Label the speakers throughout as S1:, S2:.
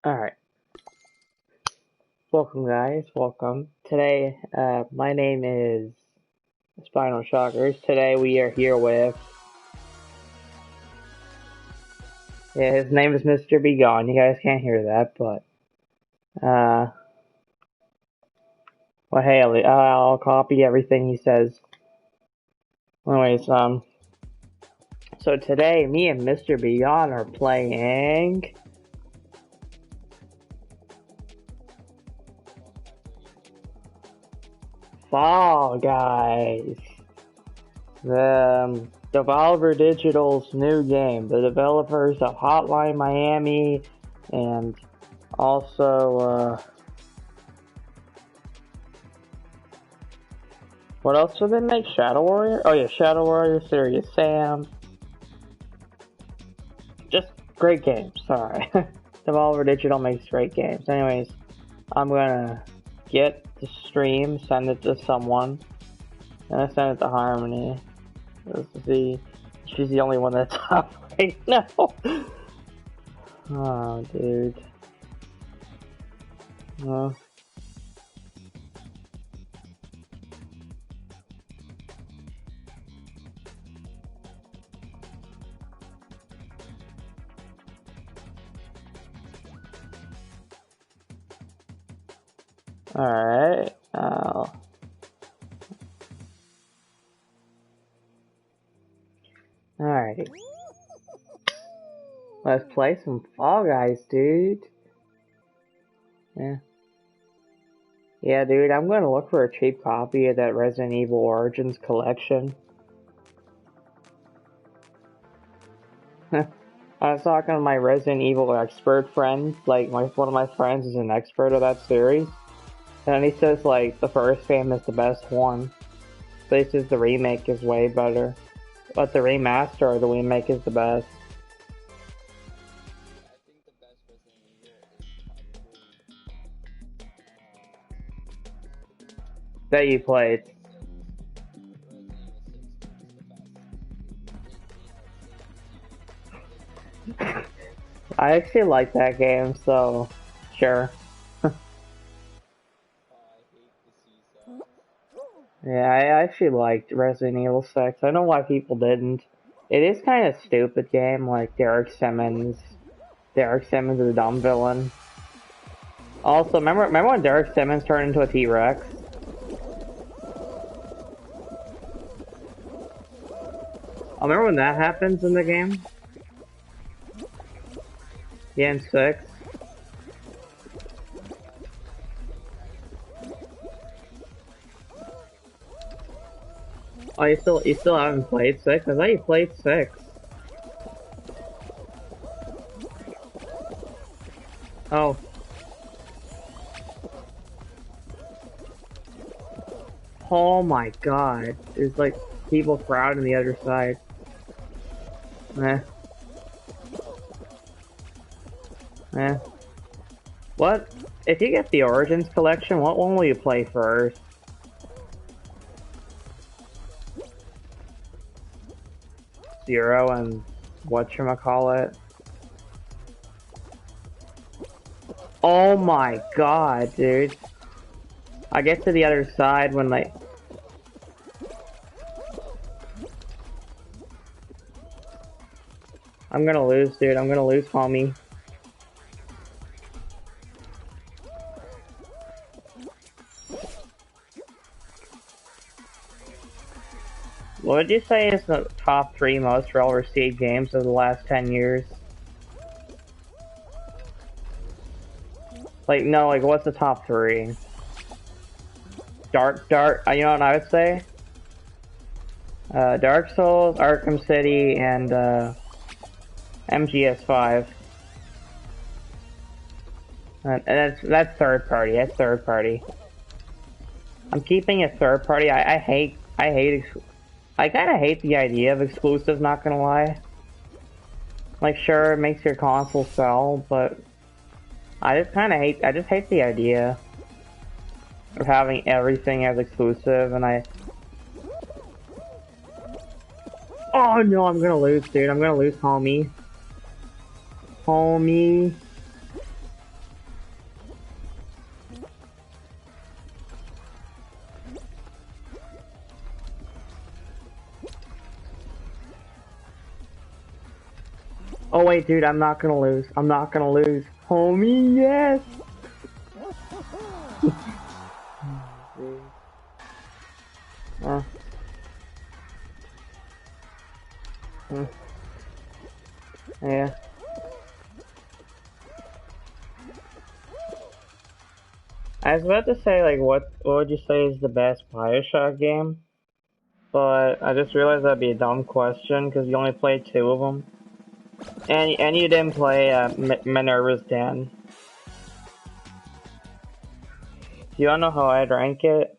S1: Alright, welcome guys, welcome. Today, my name is Spinal Shockers. Today we are here with, his name is Mr. Be Gone. You guys can't hear that, but, well hey, I'll copy everything he says. Anyways, so today me and Mr. Be Gone are playing Fall Guys. The Devolver Digital's new game. The developers of Hotline Miami and also, what else did they make? Shadow Warrior? Oh yeah, Shadow Warrior, Serious Sam. Just great games, sorry. Devolver Digital makes great games. Anyways, I'm gonna get the stream, send it to someone, and I send it to Harmony. She's the only one that's up right now. Oh, dude. Alright. Alrighty. Let's play some Fall Guys, dude. Yeah. Yeah, dude, I'm gonna look for a cheap copy of that Resident Evil Origins collection. I was talking to my Resident Evil expert friend, like, one of my friends is an expert of that series. And he says, like, the first game is the best one. But he says the remake is way better. But the remaster or the remake is the best. That you played. I actually like that game, so sure. Yeah, I actually liked Resident Evil 6. I don't know why people didn't. It is kind of a stupid game, like Derek Simmons. Derek Simmons is a dumb villain. Also, remember when Derek Simmons turned into a T-Rex? I remember when that happens in the game? Yeah, in 6. Oh, you still haven't played 6? I thought you played 6. Oh. Oh my god. There's like people crowding the other side. Eh. What? If you get the Origins collection, what one will you play first? Zero and whatchamacallit? Oh my god, dude. I get to the other side when they... I'm gonna lose, dude. I'm gonna lose, homie. What would you say is the top 3 most well-received games of the last 10 years? Like, no, like, what's the top 3? You know what I would say? Dark Souls, Arkham City, and, MGS5. And that's third party, I'm keeping it third party. I kinda hate the idea of exclusives, not gonna lie. Like, sure, it makes your console sell, but I just hate the idea of having everything as exclusive, and oh no, I'm gonna lose, dude. I'm gonna lose, homie. Homie. Oh wait, dude, I'm not gonna lose. I'm not gonna lose. Homie, yes! uh, uh, yeah. I was about to say, like, what would you say is the best Bioshock game? But I just realized that'd be a dumb question, because you only played two of them. And you didn't play Minerva's Den. Do you wanna know how I'd rank it?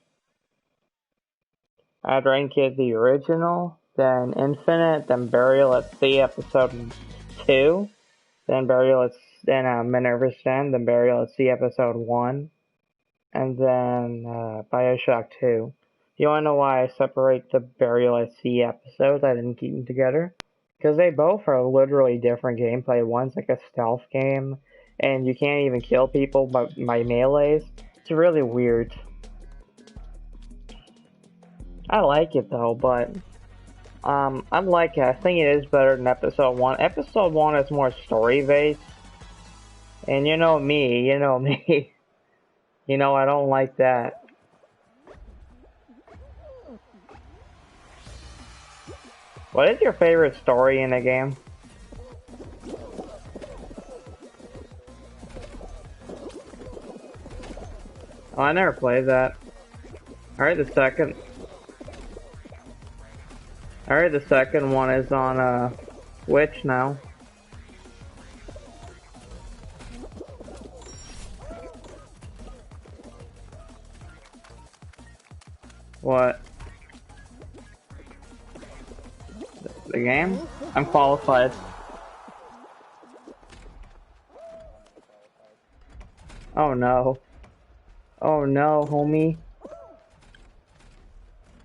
S1: I'd rank it the original, then Infinite, then Burial at Sea Episode 2, then Minerva's Den, then Burial at Sea Episode 1, and then Bioshock 2. You wanna know why I separate the Burial at Sea episodes? I didn't keep them together. Because they both are literally different gameplay. One's like a stealth game, and you can't even kill people by melees. It's really weird. I like it though, but I like it. I think it is better than episode 1. Episode 1 is more story based, and you know me, you know I don't like that. What is your favorite story in the game? Oh, I never played that. I heard the second one is on Switch now. What? The game? I'm qualified. Oh no. Oh no, homie.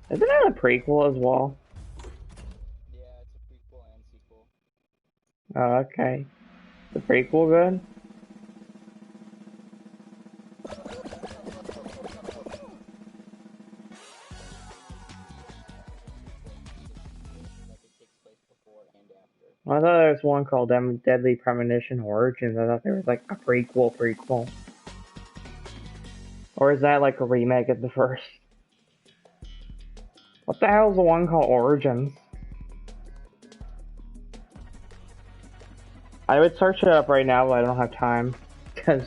S1: Isn't that a prequel as well?
S2: Yeah, it's a prequel and sequel.
S1: Oh, okay. The prequel good?
S2: Like it takes place before and after.
S1: Well, I thought there was one called Deadly Premonition Origins. I thought there was like a prequel. Or is that like a remake of the first? What the hell is the one called Origins? I would search it up right now, but I don't have time. Because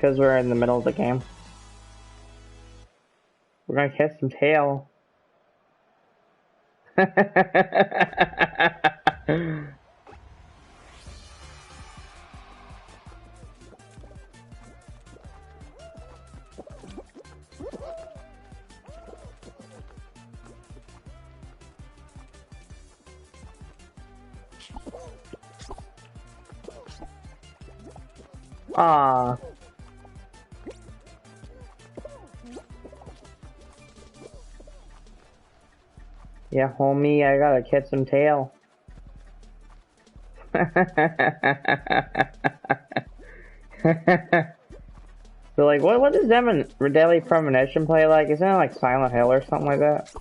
S1: we're in the middle of the game. We're gonna catch some tail. Ah. Yeah, homie, I gotta catch some tail. So like, what does Deadly Premonition play like? Isn't it like Silent Hill or something like that?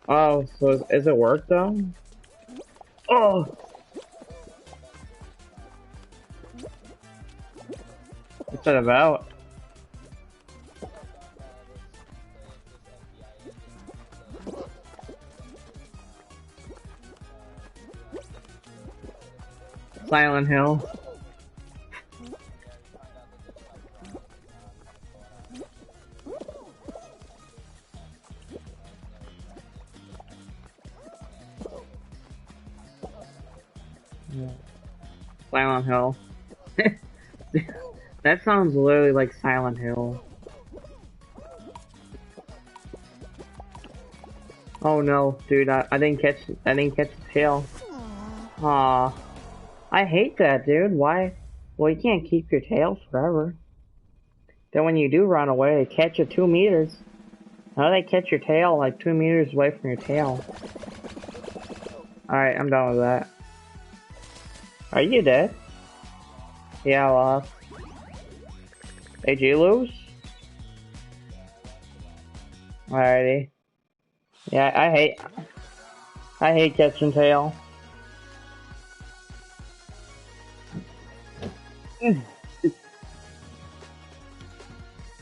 S1: Oh, so is it work though? Oh! What's that about? Silent Hill. Silent Hill. That sounds literally like Silent Hill. Oh no, dude, I didn't catch the tail. Aw. I hate that, dude. Why? Well, you can't keep your tail forever. Then when you do run away, they catch you 2 meters. How do they catch your tail like 2 meters away from your tail? Alright, I'm done with that. Are you dead? Yeah, I lost. Did you lose? Alrighty. Yeah, I hate catching tail. My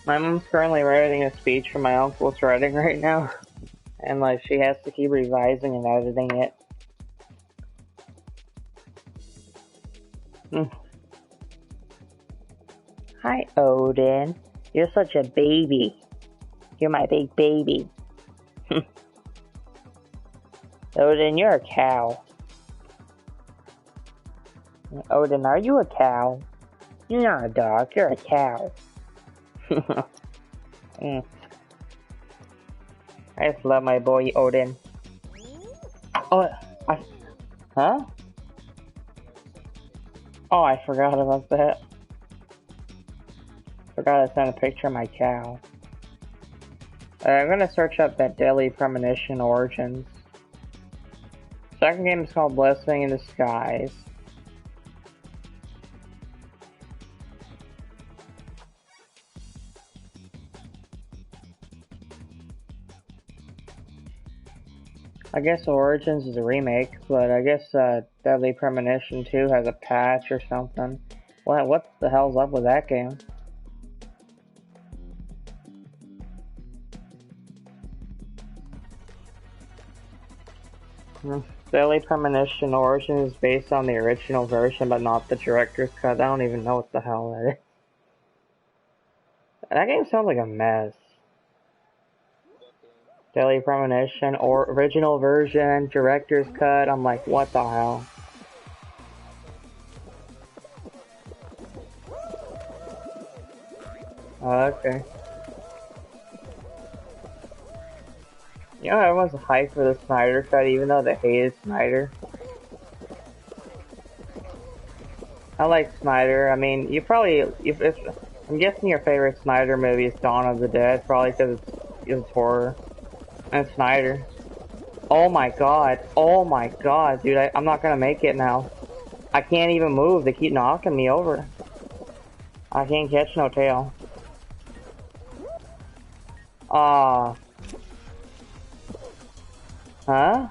S1: mom's currently writing a speech for my uncle's wedding right now, and like she has to keep revising and editing it. Hi, Odin. You're such a baby. You're my big baby. Odin, you're a cow. Odin, are you a cow? You're not a dog, you're a cow. mm. I just love my boy Odin. Oh, huh? Oh, I forgot about that. Forgot to send a picture of my cow. I'm gonna search up that Deadly Premonition Origins. Second game is called Blessing in Disguise. I guess Origins is a remake, but I guess Deadly Premonition 2 has a patch or something. What the hell's up with that game? Deadly Premonition Origins is based on the original version, but not the director's cut. I don't even know what the hell that is. That game sounds like a mess. Deadly Premonition or original version, director's cut. I'm like, what the hell? Oh, okay. You know, everyone's hyped for the Snyder cut, even though they hated Snyder. I like Snyder. I mean, you probably, if I'm guessing your favorite Snyder movie is Dawn of the Dead, probably because it's horror. And Snyder. Oh my god, dude, I'm not gonna make it now. I can't even move, they keep knocking me over. I can't catch no tail. Ah. Huh?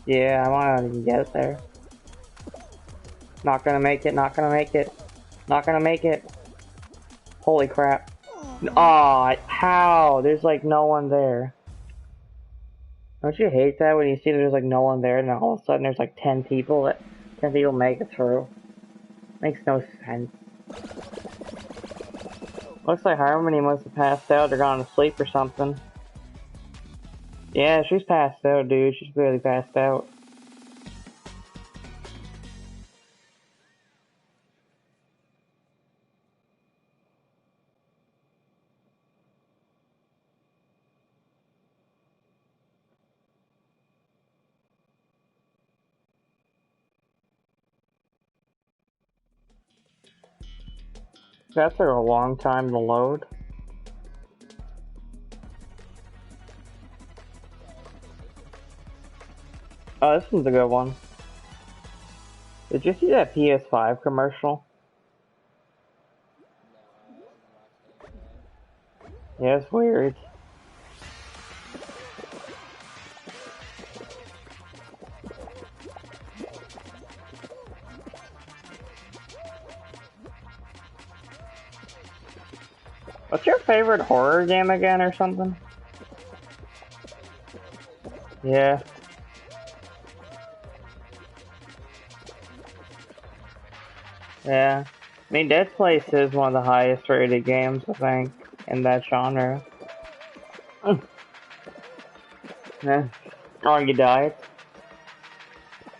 S1: Yeah, I wanna get there. Not gonna make it, not gonna make it. Not gonna make it. Holy crap. Aw, how? There's like no one there. Don't you hate that when you see there's like no one there and then all of a sudden there's like 10 people make it through? Makes no sense. Looks like Harmony must have passed out or gone to sleep or something. Yeah, she's passed out, dude. She's barely passed out. That took a long time to load. Oh, this one's a good one. Did you see that PS5 commercial? Yeah, it's weird. What's your favorite horror game again or something? Yeah. Yeah. I mean, Dead Space is one of the highest rated games, I think, in that genre. Yeah. Oh, you died?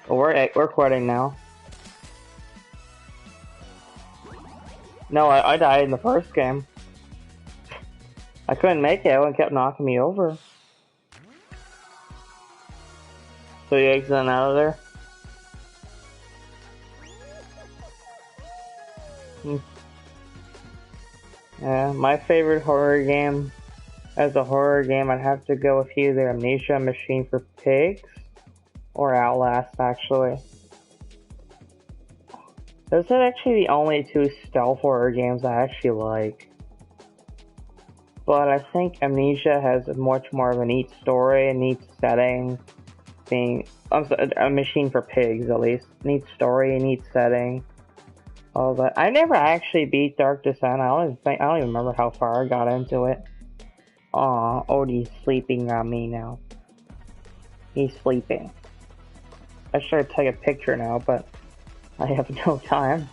S1: Well, we're quitting now. No, I died in the first game. I couldn't make it, everyone kept knocking me over. So you exiting out of there? Yeah, my favorite horror game, as a horror game, I'd have to go with either Amnesia Machine for Pigs, or Outlast, actually. Those are actually the only two stealth horror games I actually like. But I think Amnesia has much more of a neat story, a neat setting, being a machine for pigs at least. It needs story, it needs setting, all that. I never actually beat Dark Descent. I don't even remember how far I got into it. Aw, Odie's sleeping on me now. He's sleeping. I should take a picture now, but I have no time.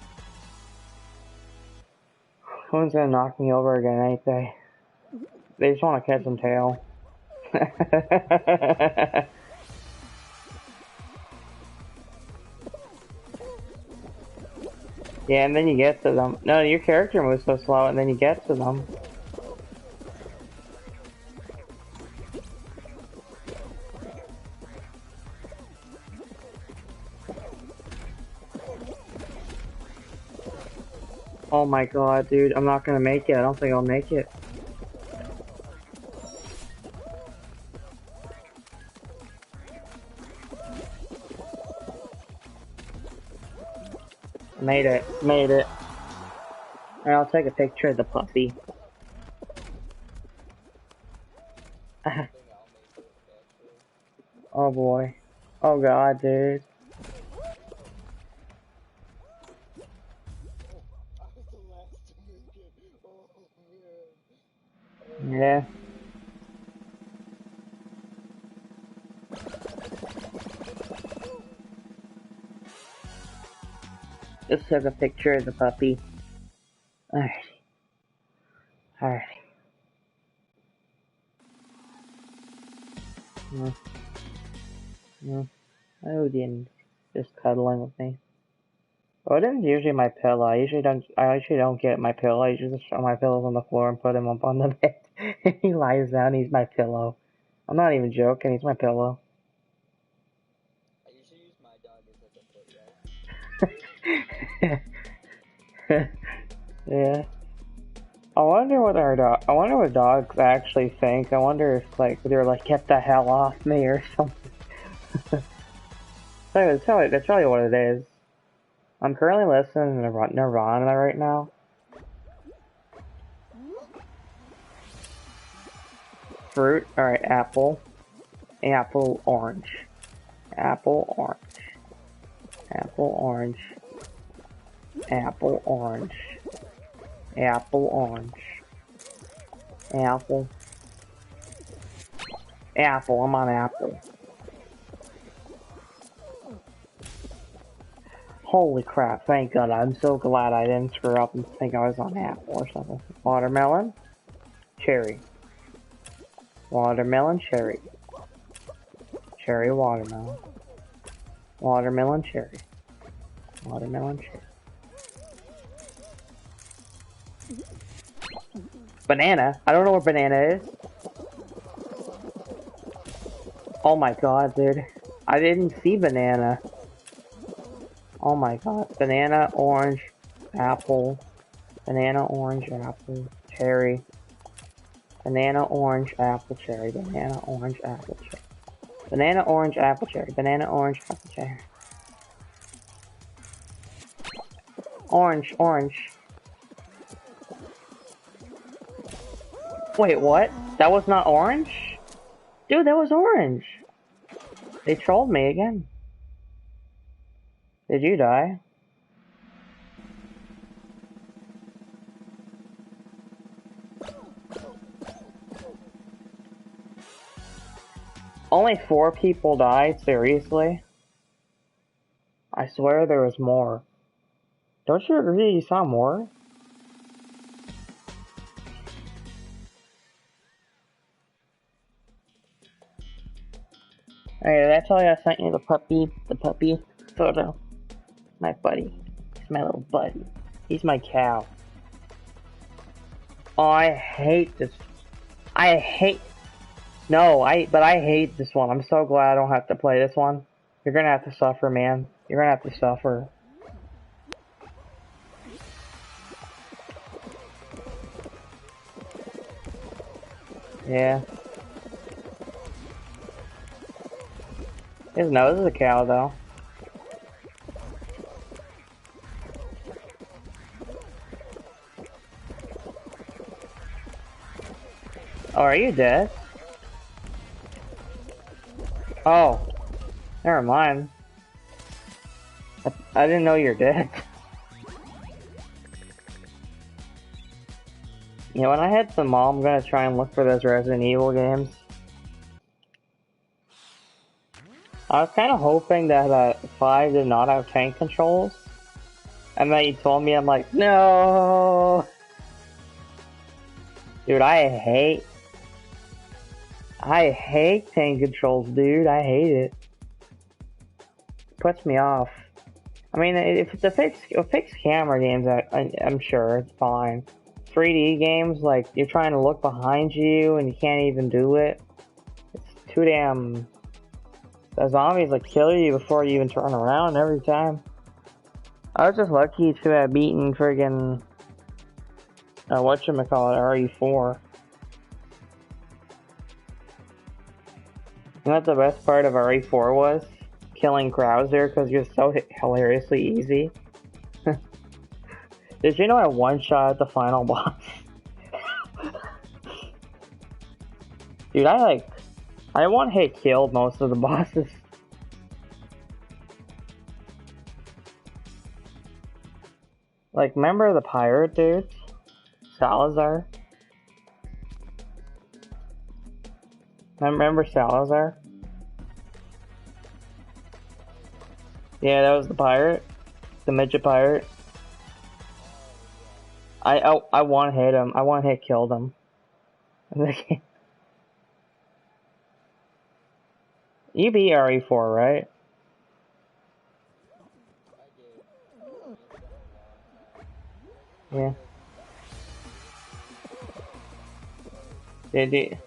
S1: Someone's gonna knock me over again, ain't they? They just want to catch some tail. Yeah, and then you get to them. No, your character moves so slow, and then you get to them. Oh my god, dude, I'm not gonna make it. I don't think I'll make it. Made it. Made it. And I'll take a picture of the puppy. Oh boy. Oh god, dude. Yeah. Just took a picture of the puppy. Alright. Alright. Yeah. Yeah. Odin just cuddling with me. Odin's usually my pillow. I usually don't get my pillow. I usually just throw my pillows on the floor and put him up on the bed. He lies down, he's my pillow. I'm not even joking, he's my pillow.
S2: I usually use my dog as a footrest.
S1: Yeah. I wonder what dogs actually think. I wonder if like they're like, get the hell off me or something. That's probably what it is. I'm currently listening to Nirvana right now. Fruit, alright, apple. Apple, orange. Apple, orange. Apple, orange. Apple, orange. Apple, orange. Apple. Apple, I'm on apple. Holy crap, thank God. I'm so glad I didn't screw up and think I was on apple or something. Watermelon. Cherry. Watermelon, cherry. Cherry, watermelon. Watermelon, cherry. Watermelon, cherry. Banana. I don't know what banana is. Oh my god, dude. I didn't see banana. Oh my god. Banana, orange, apple. Banana, orange, apple, cherry. Banana, orange, apple, cherry. Banana, orange, apple, cherry. Banana, orange, apple, cherry. Banana, orange, apple, cherry. Orange, orange. Wait, what? That was not orange? Dude, that was orange. They trolled me again. Did you die? Only 4 people died? Seriously? I swear there was more. Don't you agree you saw more? Alright, did I tell you I sent you the puppy photo? My buddy. He's my little buddy. He's my cow. Oh, I hate this. But I hate this one. I'm so glad I don't have to play this one. You're gonna have to suffer, man. You're gonna have to suffer. Yeah. His nose is a cow, though. Oh, are you dead? Oh. Never mind. I didn't know you're dead. You know, when I hit the mall, I'm gonna try and look for those Resident Evil games. I was kind of hoping that 5 did not have tank controls. And then you told me, I'm like, no! Dude, I hate tank controls, dude. I hate it. Puts me off. I mean, if it's a fixed camera games, I'm sure it's fine. 3D games, like, you're trying to look behind you and you can't even do it. It's too damn... The zombies, like, kill you before you even turn around every time. I was just lucky to have beaten friggin' whatchamacallit, RE4. You know what the best part of RE4 was? Killing Krauser, because he was so hilariously easy. Did you know I one-shot the final boss? Dude, I one-hit killed most of the bosses. Like, remember the pirate dudes? Salazar? Remember Salazar? Yeah, that was the pirate. The midget pirate. I one-hit him. I one-hit killed him. You beat RE4, right? Yeah. Did you?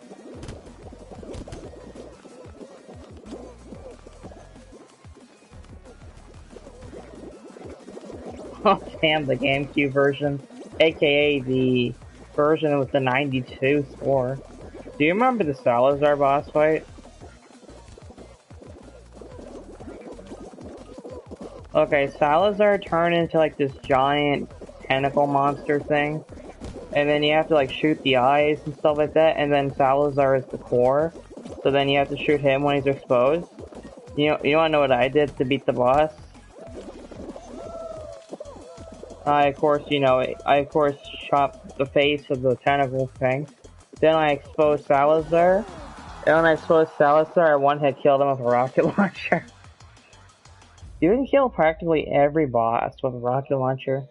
S1: Oh damn, the GameCube version, aka the version with the 92 score. Do you remember the Salazar boss fight? Okay, Salazar turned into like this giant tentacle monster thing, and then you have to like shoot the eyes and stuff like that, and then Salazar is the core, so then you have to shoot him when he's exposed. You wanna know what I did to beat the boss? I of course chopped the face of the tentacle thing. Then I exposed Salazar, and when I exposed Salazar, I one-hit killed him with a rocket launcher. You can kill practically every boss with a rocket launcher.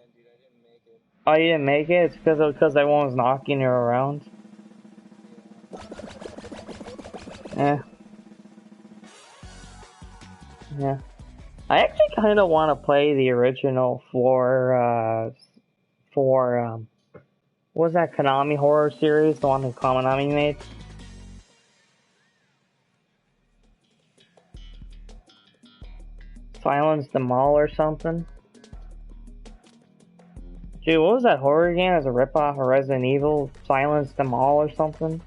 S1: Oh, you didn't make it? It's because everyone was knocking you around. Yeah. Yeah. I actually kind of want to play the original for what was that Konami horror series, the one that Konami made? Silence the Mall or something? Dude, what was that horror game as a ripoff of Resident Evil? Silence the Mall or something?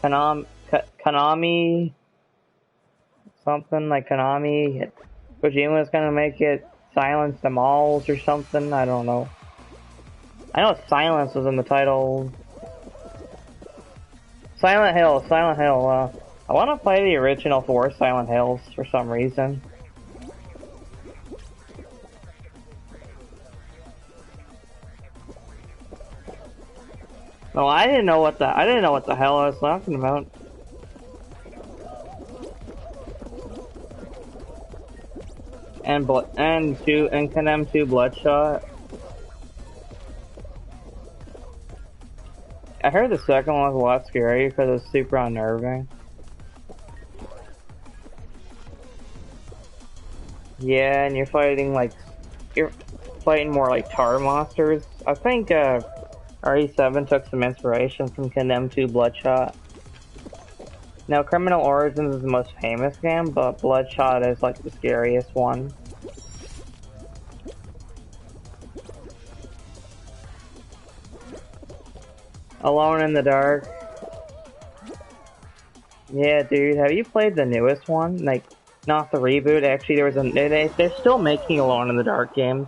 S1: Konami... Something like Konami... Kojima's gonna make it Silence the Malls or something, I don't know. I know Silence was in the title. Silent Hill, I want to play the original 4 Silent Hills for some reason. No, I didn't know what the hell I was talking about. And Condemned 2 Bloodshot. I heard the second one was a lot scarier because it was super unnerving. Yeah, and you're fighting more like tar monsters. I think RE7 took some inspiration from Condemned 2 Bloodshot. Now, Criminal Origins is the most famous game, but Bloodshot is like the scariest one. Alone in the Dark. Yeah, dude, have you played the newest one? Like, not the reboot, actually, they're still making Alone in the Dark games.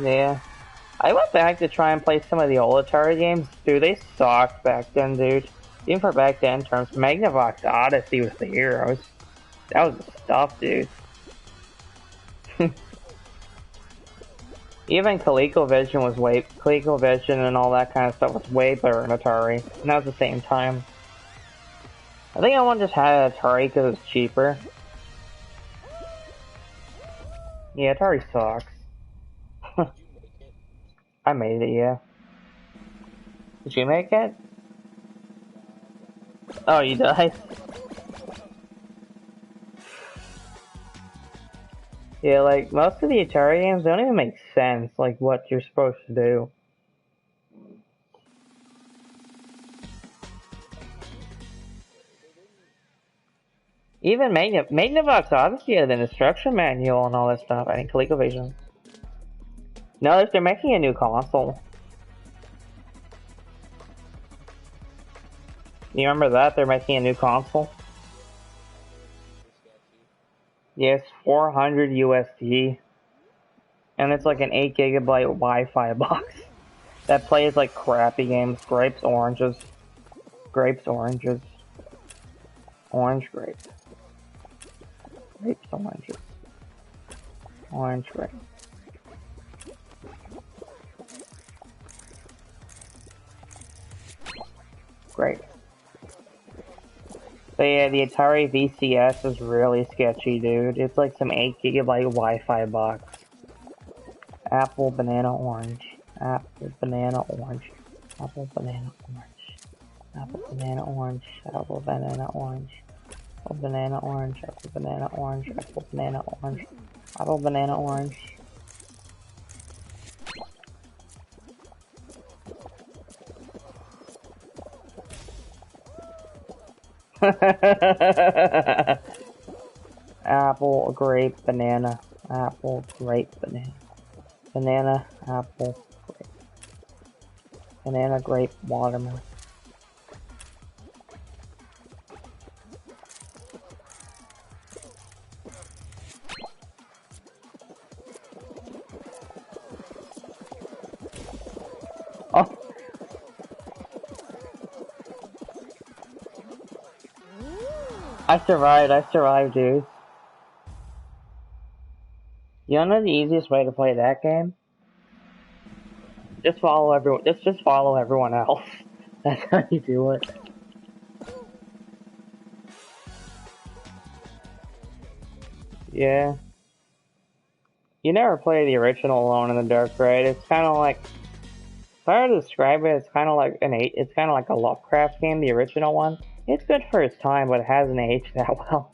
S1: Yeah. I went back to try and play some of the old Atari games. Dude, they sucked back then, dude. Even for back then terms, Magnavox Odyssey was the heroes. That was the stuff, dude. Even ColecoVision and all that kind of stuff was way better than Atari. And that was the same time. I think I just had Atari because it's cheaper. Yeah, Atari sucks.
S2: Did you make it?
S1: I made it, yeah. Did you make it?
S2: Nah,
S1: Oh, you died? Yeah, like, most of the Atari games don't even make sense, like, what you're supposed to do. Even Magnavox Odyssey had an instruction manual and all that stuff. I think ColecoVision. No, they're making a new console. You remember that? They're making a new console? Yes, 400 USD. And it's like an 8 gigabyte Wi-Fi box that plays like crappy games. Grapes, oranges. Grapes, oranges. Orange, grape. Grapes, oranges. Orange, grape. Great. But yeah, the Atari VCS is really sketchy, dude. It's like some 8 gigabyte Wi-Fi box. Apple, banana, orange. Apple, banana, orange. Apple, banana, orange. Apple, banana, orange. Apple, banana, orange. Apple, banana, orange. Apple, banana, orange. Apple, banana, orange. Apple, banana, orange. Apple, grape, banana. Apple, grape, banana. Banana, apple, grape. Banana, grape, watermelon. Oh! I survived, dude. You know the easiest way to play that game? Just follow everyone. Just follow everyone else. That's how you do it. Yeah. You never play the original Alone in the Dark, right? It's kind of like, if I were to describe it, it's kind of like it's kind of like a Lovecraft game, the original one. It's good for its time, but it hasn't aged that well.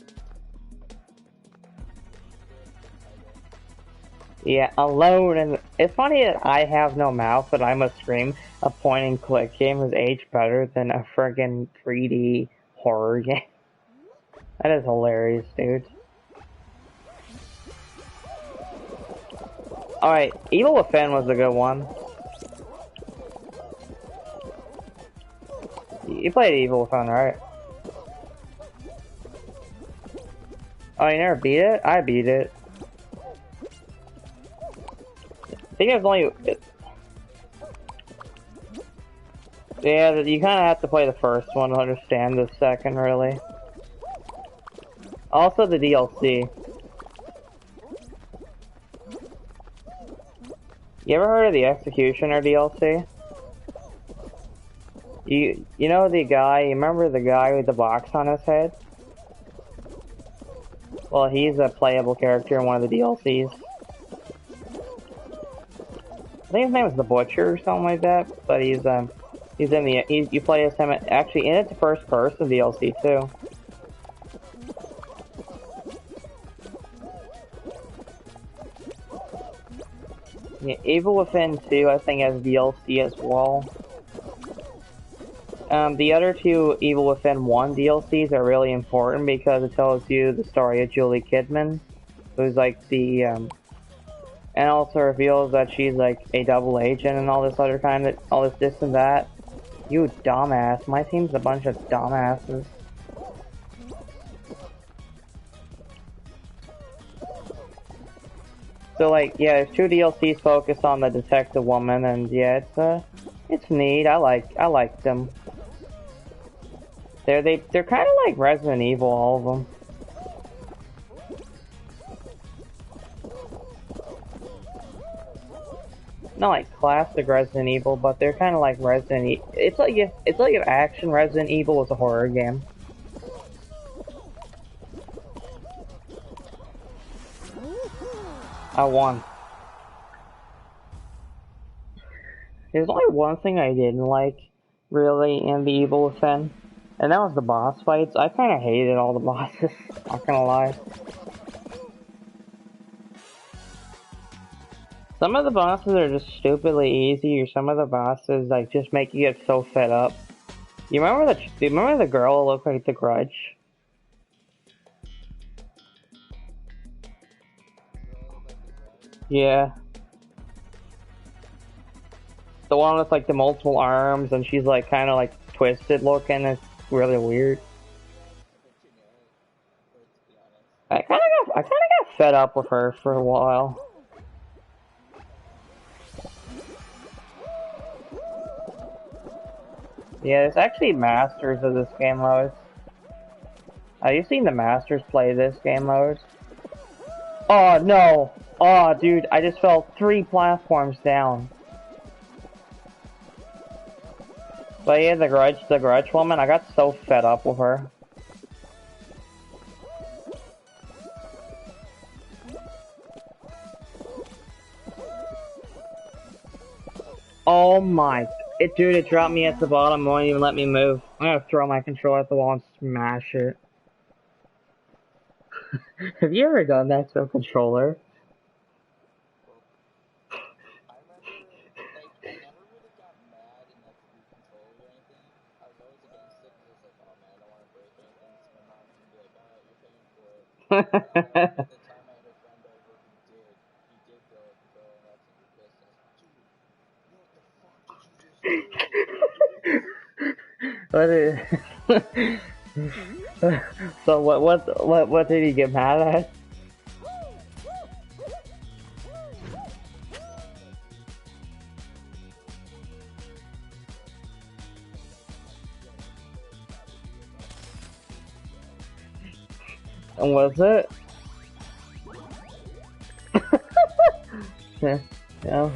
S1: Yeah, Alone, and it's funny that I have no mouth, but I must scream. A point and click game has aged better than a friggin' 3D horror game. That is hilarious, dude. Alright, Evil Within was a good one. You played Evil Within, right? Oh, you never beat it? I beat it. I think it's only... Yeah, you kind of have to play the first one to understand the second, really. Also the DLC. You ever heard of the Executioner DLC? You know the guy, you remember the guy with the box on his head? Well, he's a playable character in one of the DLCs. I think his name is the Butcher or something like that, but he's in the, you play as him, actually in it's first person DLC too. Yeah, Evil Within 2 I think has DLC as well. The other two Evil Within 1 DLCs are really important because it tells you the story of Julie Kidman, who's like the, and also reveals that she's like a double agent and all this other kind of, all this and that. You dumbass. My team's a bunch of dumbasses. So like, yeah, there's two DLCs focused on the detective woman, and yeah, it's neat. I like them. They're kind of like Resident Evil, all of them. Not like classic Resident Evil, but they're kind of like Resident Evil. It's like if action Resident Evil was a horror game. I won. There's only one thing I didn't like, really, in the Evil Within, and that was the boss fights. I kind of hated all the bosses, not gonna lie. Some of the bosses are just stupidly easy, or some of the bosses, like, just make you get so fed up. Do you remember the girl who looked like the Grudge? Yeah. The one with, like, the multiple arms, and she's, like, kind of, like, twisted looking. It's really weird. I kinda got fed up with her for a while. Yeah, there's actually masters of this game mode. Have you seen the masters play this game mode? Oh no! Oh dude, I just fell 3 platforms down. But yeah, the grudge woman, I got so fed up with her. Oh my, dude, it dropped me at the bottom, won't even let me move. I'm gonna throw my controller at the wall and smash it. Have you ever done that to a controller? What is... So what did he get mad at? And was it? Yeah. Yeah.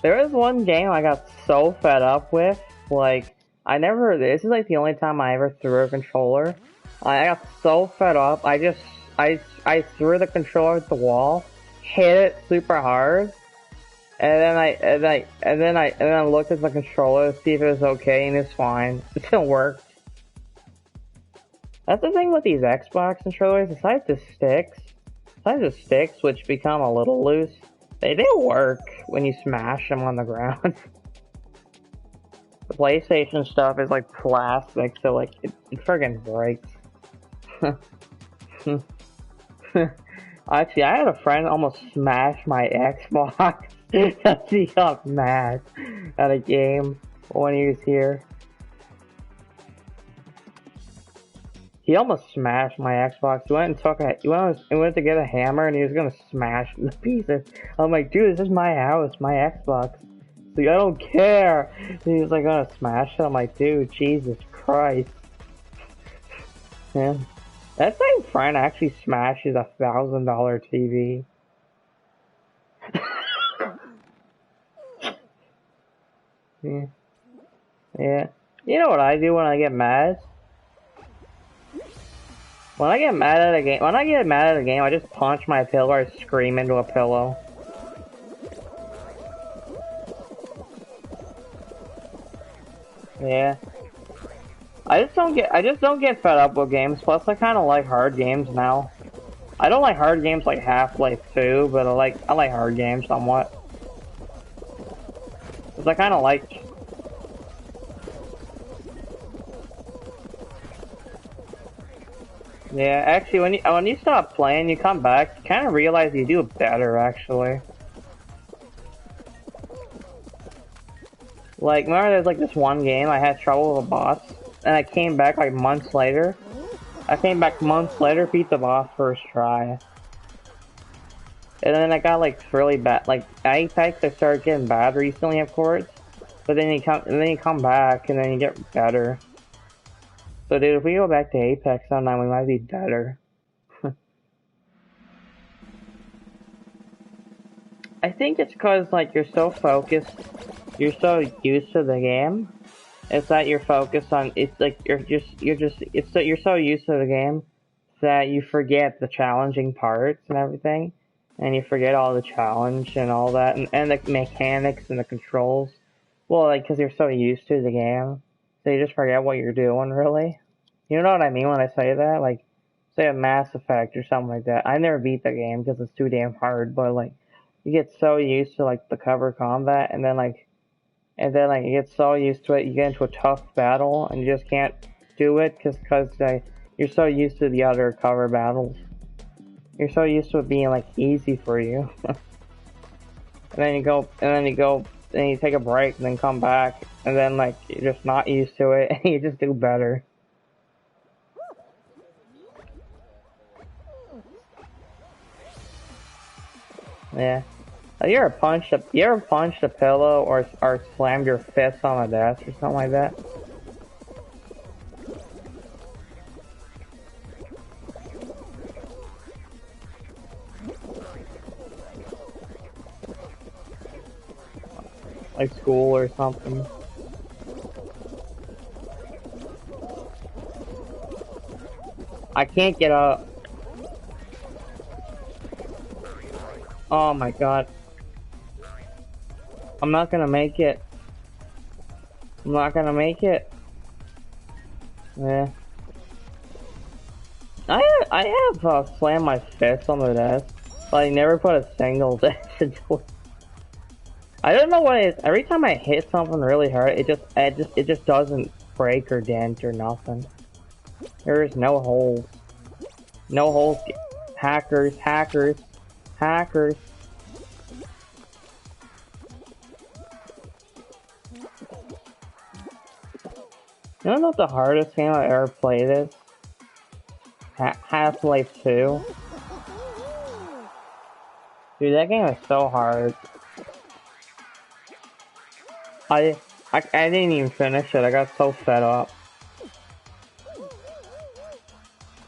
S1: There was one game I got so fed up with, like, this is like the only time I ever threw a controller. I got so fed up, I threw the controller at the wall, hit it super hard, and then I looked at the controller to see if it was okay, and it's fine. It still worked. That's the thing with these Xbox controllers, besides the sticks, which become a little loose, they do work when you smash them on the ground. The PlayStation stuff is like plastic, so like it friggin' breaks. Actually, I had a friend almost smash my Xbox because he got mad at a game when he was here. He almost smashed my Xbox. He went to get a hammer and he was gonna smash it to pieces. I'm like, dude, this is my house, my Xbox. He's like, I don't care. And he was like gonna smash it. I'm like, dude, Jesus Christ. Yeah. That same friend actually smashes a $1,000 TV. Yeah. Yeah. You know what I do when I get mad? When I get mad at a game, I just punch my pillow or scream into a pillow. Yeah. I just don't get fed up with games, plus I kinda like hard games now. I don't like hard games like Half-Life 2, but I like hard games somewhat. 'Cause I kinda like... Yeah, actually, when you stop playing, you come back, you kind of realize you do better, actually. Like, remember there's like this one game I had trouble with a boss, and I came back like months later. Beat the boss first try. And then I got like really bad. Like Apex, I started getting bad recently, of course. But then you come back, and then you get better. So dude, if we go back to Apex sometime, we might be better. I think it's cause like you're so focused, you're so used to the game. It's that you're focused on. It's like you're so used to the game that you forget the challenging parts and everything, and you forget all the challenge and all that, and the mechanics and the controls. Well, like because you're so used to the game, so you just forget what you're doing. Really, you know what I mean when I say that? Like, say a Mass Effect or something like that. I never beat the game because it's too damn hard, but like you get so used to like the cover combat, and then you get so used to it, you get into a tough battle, and you just can't do it because you're so used to the other cover battles. You're so used to it being like easy for you, and then you take a break, and then come back, and then like you're just not used to it, and you just do better. Yeah. You ever punched a pillow or slammed your fist on a desk or something like that? Like school or something? I can't get up. Oh my god. I'm not gonna make it. I'm not gonna make it. Yeah. I have slammed my fist on the desk, but I never put a single desk into it. I don't know what it is. Every time I hit something really hard, it just doesn't break or dent or nothing. There's no holes. No holes. Hackers, hackers, hackers. You know what the hardest game I ever played is? Half-Life 2. Dude, that game is so hard. I didn't even finish it. I got so fed up.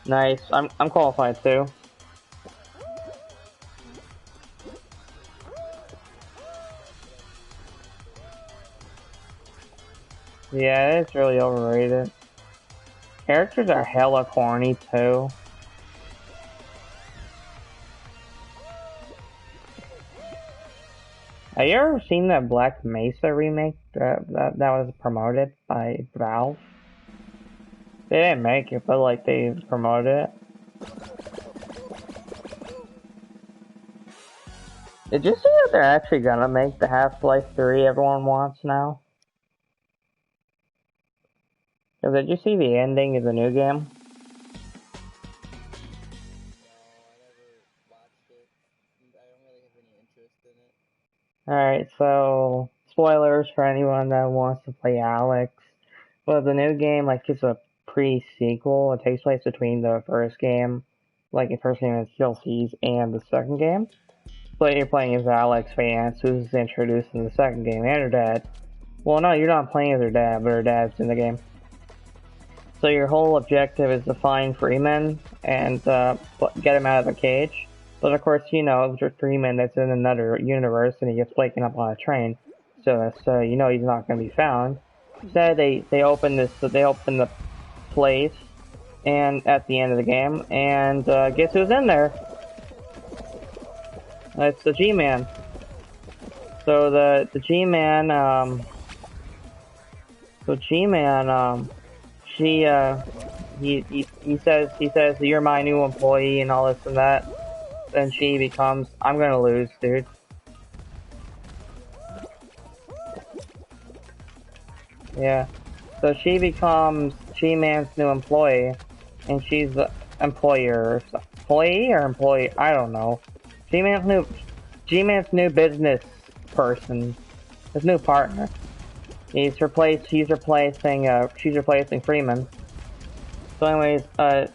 S1: Nice. I'm qualified too. Yeah, it's really overrated. Characters are hella corny too. Have you ever seen that Black Mesa remake that was promoted by Valve? They didn't make it, but like they promoted it. Did you see that they're actually gonna make the Half-Life 3 everyone wants now? Did you see the ending of the new game? Alright, so spoilers for anyone that wants to play Alex. Well, the new game, like, is a pre-sequel. It takes place between the first game, like the first game is DLCs, and the second game. So you're playing as Alex Vance, who's introduced in the second game, and her dad. Well, no, you're not playing as her dad, but her dad's in the game. So your whole objective is to find Freeman and get him out of the cage. But of course, you know, Freeman that's in another universe and he gets waken up on a train. So you know he's not going to be found. Instead, they open the place and at the end of the game, and guess who's in there? It's the G-Man. So the G-Man, he says you're my new employee and all this and that. Then she becomes, I'm gonna lose, dude. Yeah. So she becomes G-Man's new employee, and she's the employer, employee or employee, I don't know. G-Man's new business person, his new partner. She's replacing Freeman. So anyways,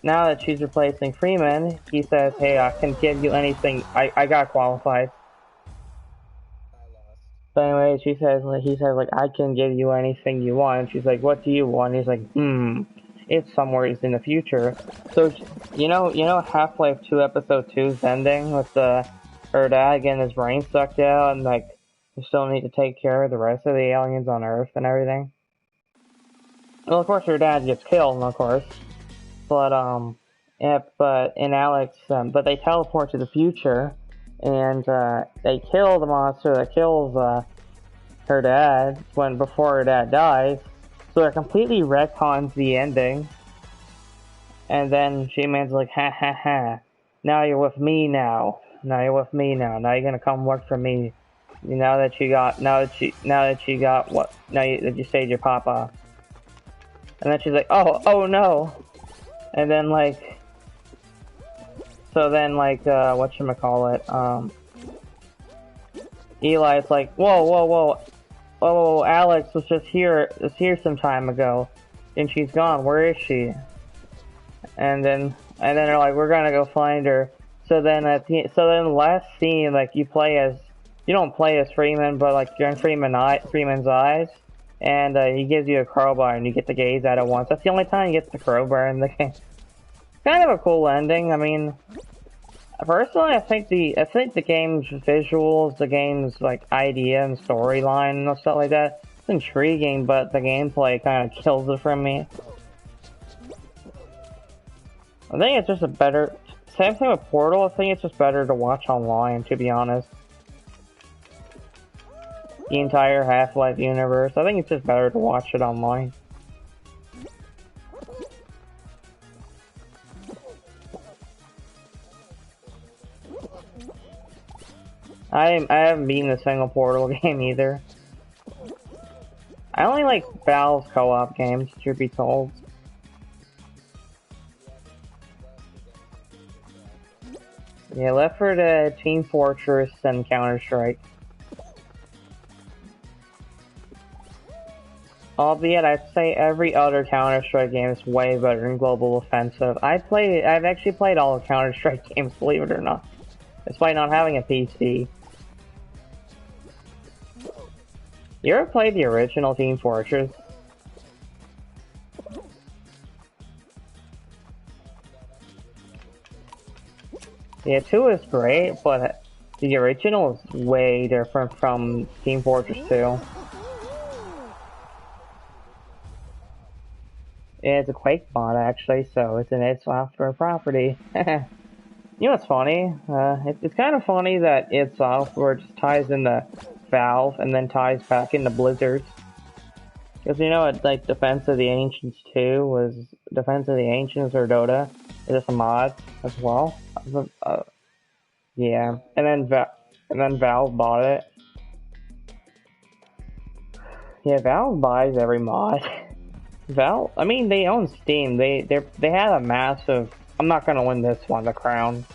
S1: now that she's replacing Freeman, he says, hey, I can give you anything. I got qualified.
S2: I lost.
S1: So anyways, he says, like, I can give you anything you want. And she's like, what do you want? And he's like, it's somewhere in the future. So, Half-Life 2 Episode 2's ending with her dad getting his brain sucked out and, like, you still need to take care of the rest of the aliens on Earth and everything. Well, of course, her dad gets killed, of course. But, yeah, but they teleport to the future, and, they kill the monster that kills, her dad before her dad dies. So it completely retcons the ending. And then She-Man's like, ha ha ha. Now you're with me now. Now you're with me now. Now you're gonna come work for me. Now that you got what? That you saved your papa. And then she's like, oh no. And then whatchamacallit, Eli's like, whoa, Alex was just here some time ago, and she's gone. Where is she? And then they're like, we're gonna go find her. So then the last scene, like, you don't play as Freeman, but like you're in Freeman's eyes, and he gives you a crowbar, and you get to gaze at it once. That's the only time you get the crowbar in the game. Kind of a cool ending. I mean, personally, I think the game's visuals, the game's like idea and storyline and stuff like that, it's intriguing, but the gameplay kind of kills it from me. I think it's just same thing with Portal. I think it's just better to watch online, to be honest. The entire Half-Life universe, I think it's just better to watch it online. I haven't beaten a single Portal game either. I only like Valve's co-op games, truth be told. Yeah, Left 4 Dead, Team Fortress, and Counter-Strike. Albeit, I'd say every other Counter-Strike game is way better than Global Offensive. I've actually played all the Counter-Strike games, believe it or not. Despite not having a PC. You ever played the original Team Fortress? Yeah, 2 is great, but the original is way different from Team Fortress 2. Yeah, it's a Quake mod, actually, so it's an id Software property. You know what's funny? It's kind of funny that id Software just ties into Valve and then ties back into Blizzard. Because like Defense of the Ancients 2 was Defense of the Ancients or Dota is just a mod as well. Yeah, and then Valve bought it. Yeah, Valve buys every mod. Valve, I mean, they own Steam. They have a massive. I'm not gonna win this one, the crown.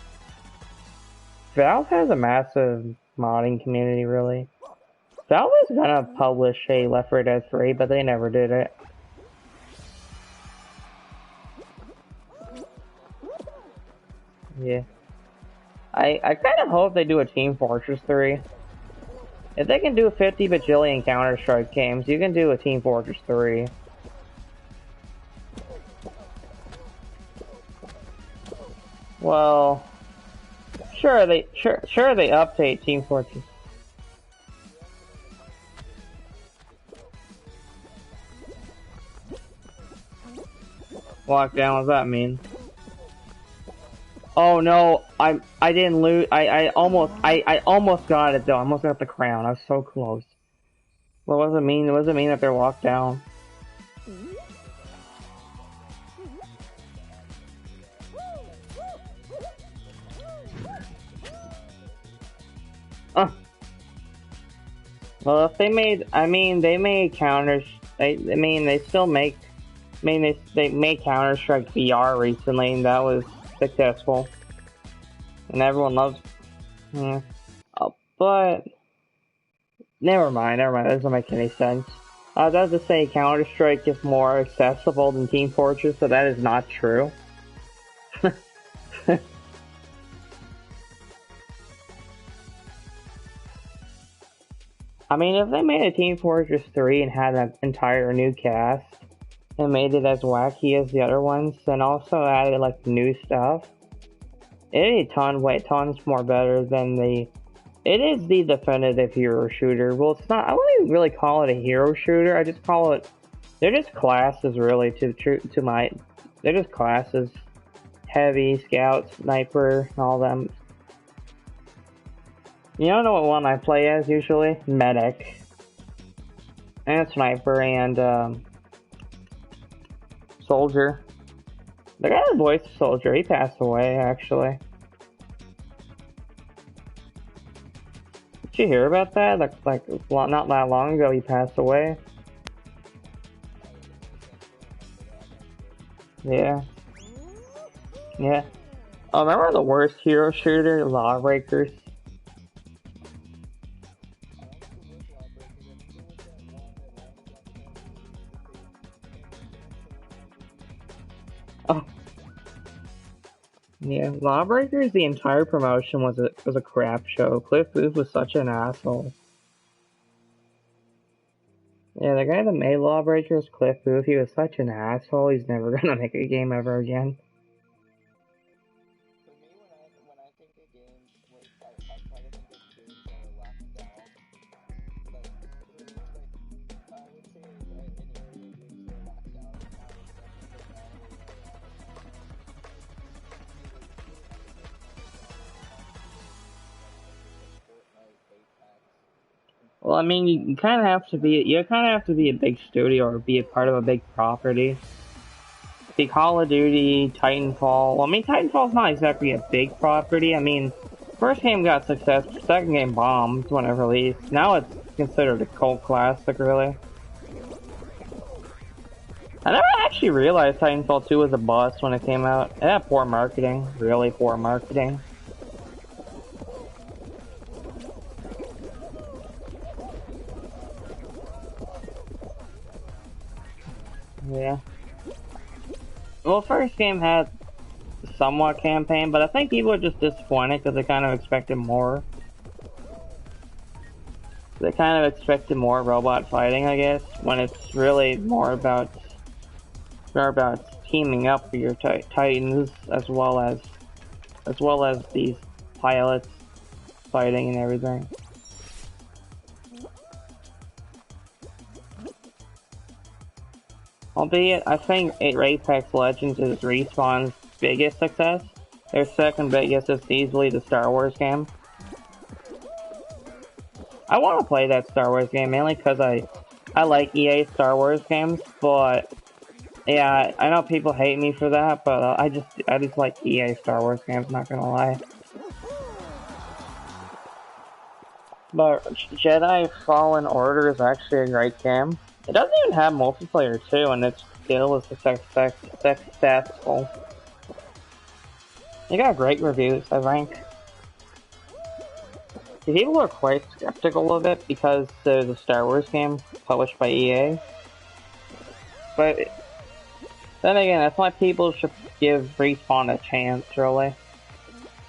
S1: Valve has a massive modding community, really. Valve was gonna publish a Left 4 Dead 3, but they never did it. Yeah. I kind of hope they do a Team Fortress 3. If they can do 50 bajillion Counter-Strike games, you can do a Team Fortress 3. Well, sure they update Team Fortress. Lockdown, what does that mean? Oh no, I didn't lose. I almost got it though. I almost got the crown. I was so close. What does it mean? What does it mean that they're locked down? Well, if they made, they made counters. They still make. They made Counter-Strike VR recently, and that was successful, and everyone loves. But never mind. That doesn't make any sense. I was about to say Counter-Strike is more accessible than Team Fortress, but that is not true. I mean, if they made a Team Fortress 3 and had an entire new cast, and made it as wacky as the other ones, and also added like new stuff, it'd be tons more better than the. It is the definitive hero shooter. Well, it's not. I wouldn't even really call it a hero shooter. I just call it. They're just classes, really. To my, they're just classes. Heavy, scout, sniper, and all them. You don't know what one I play as usually? Medic. And sniper and soldier. The guy that voiced soldier, he passed away actually. Did you hear about that? Like not that long ago he passed away. Yeah. Yeah. Oh, remember the worst hero shooter, Lawbreakers? Oh, yeah. Lawbreakers, the entire promotion was a crap show. Cliff Booth was such an asshole. Yeah, the guy that made Lawbreakers, Cliff Booth, he was such an asshole. He's never gonna make a game ever again.
S2: For me, when I think of games, I try to think of games that are left out. Like, for me, like, I would say an area of games that are left out right now is definitely the battle royale genre. Like, Fortnite, Apex, and
S1: Well, I mean, you kind of have to be a big studio or be a part of a big property. See, Call of Duty, Titanfall. Well, I mean, Titanfall's not exactly a big property. I mean, first game got success, second game bombed when it released. Now it's considered a cult classic, really. I never actually realized Titanfall 2 was a bust when it came out. It had poor marketing, really poor marketing. Yeah. Well, first game had somewhat campaign, but I think people were just disappointed because they kind of expected more. They kind of expected more robot fighting, I guess, when it's really more about teaming up for your titans as well as these pilots fighting and everything. Albeit, I think Apex Legends is Respawn's biggest success. Their second biggest is easily the Star Wars game. I want to play that Star Wars game mainly because I like EA Star Wars games, but yeah, I know people hate me for that, but I just like EA Star Wars games. Not gonna lie. But Jedi Fallen Order is actually a great game. It doesn't even have multiplayer too, and it's still successful. It got great reviews, I think. People are quite skeptical of it because there's a Star Wars game published by EA. But then again, that's why people should give Respawn a chance, really.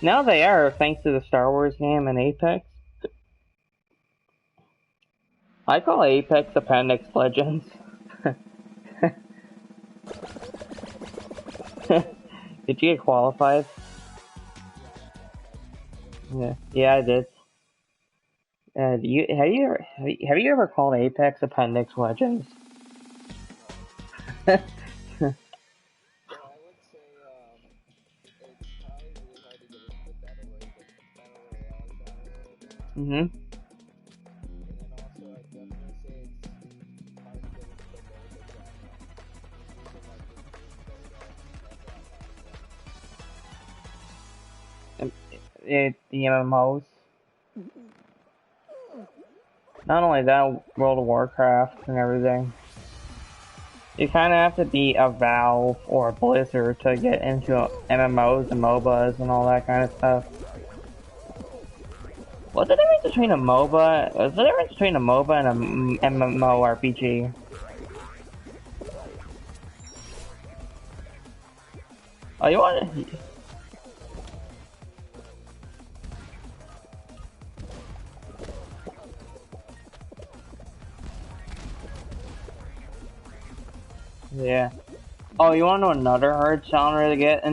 S1: Now they are, thanks to the Star Wars game and Apex. I call Apex Appendix Legends. Did you get qualified? Yeah, I did. Have you ever called Apex Appendix Legends?
S2: yeah, I would say it's probably really hard to get into the battle royale genre right now.
S1: Mhm.
S2: And then also, I'd definitely say it's hard to get into the MOBA genre. Using like your Doom, Dota, and that kind of thing.
S1: The MMOs. Not only that, World of Warcraft and everything. You kind of have to be a Valve or a Blizzard to get into MMOs and MOBAs and all that kind of stuff. What's the difference between a MOBA? What's the difference between a MOBA and a MMORPG? Oh, you want to? Yeah. Oh, you want to know another hard genre to get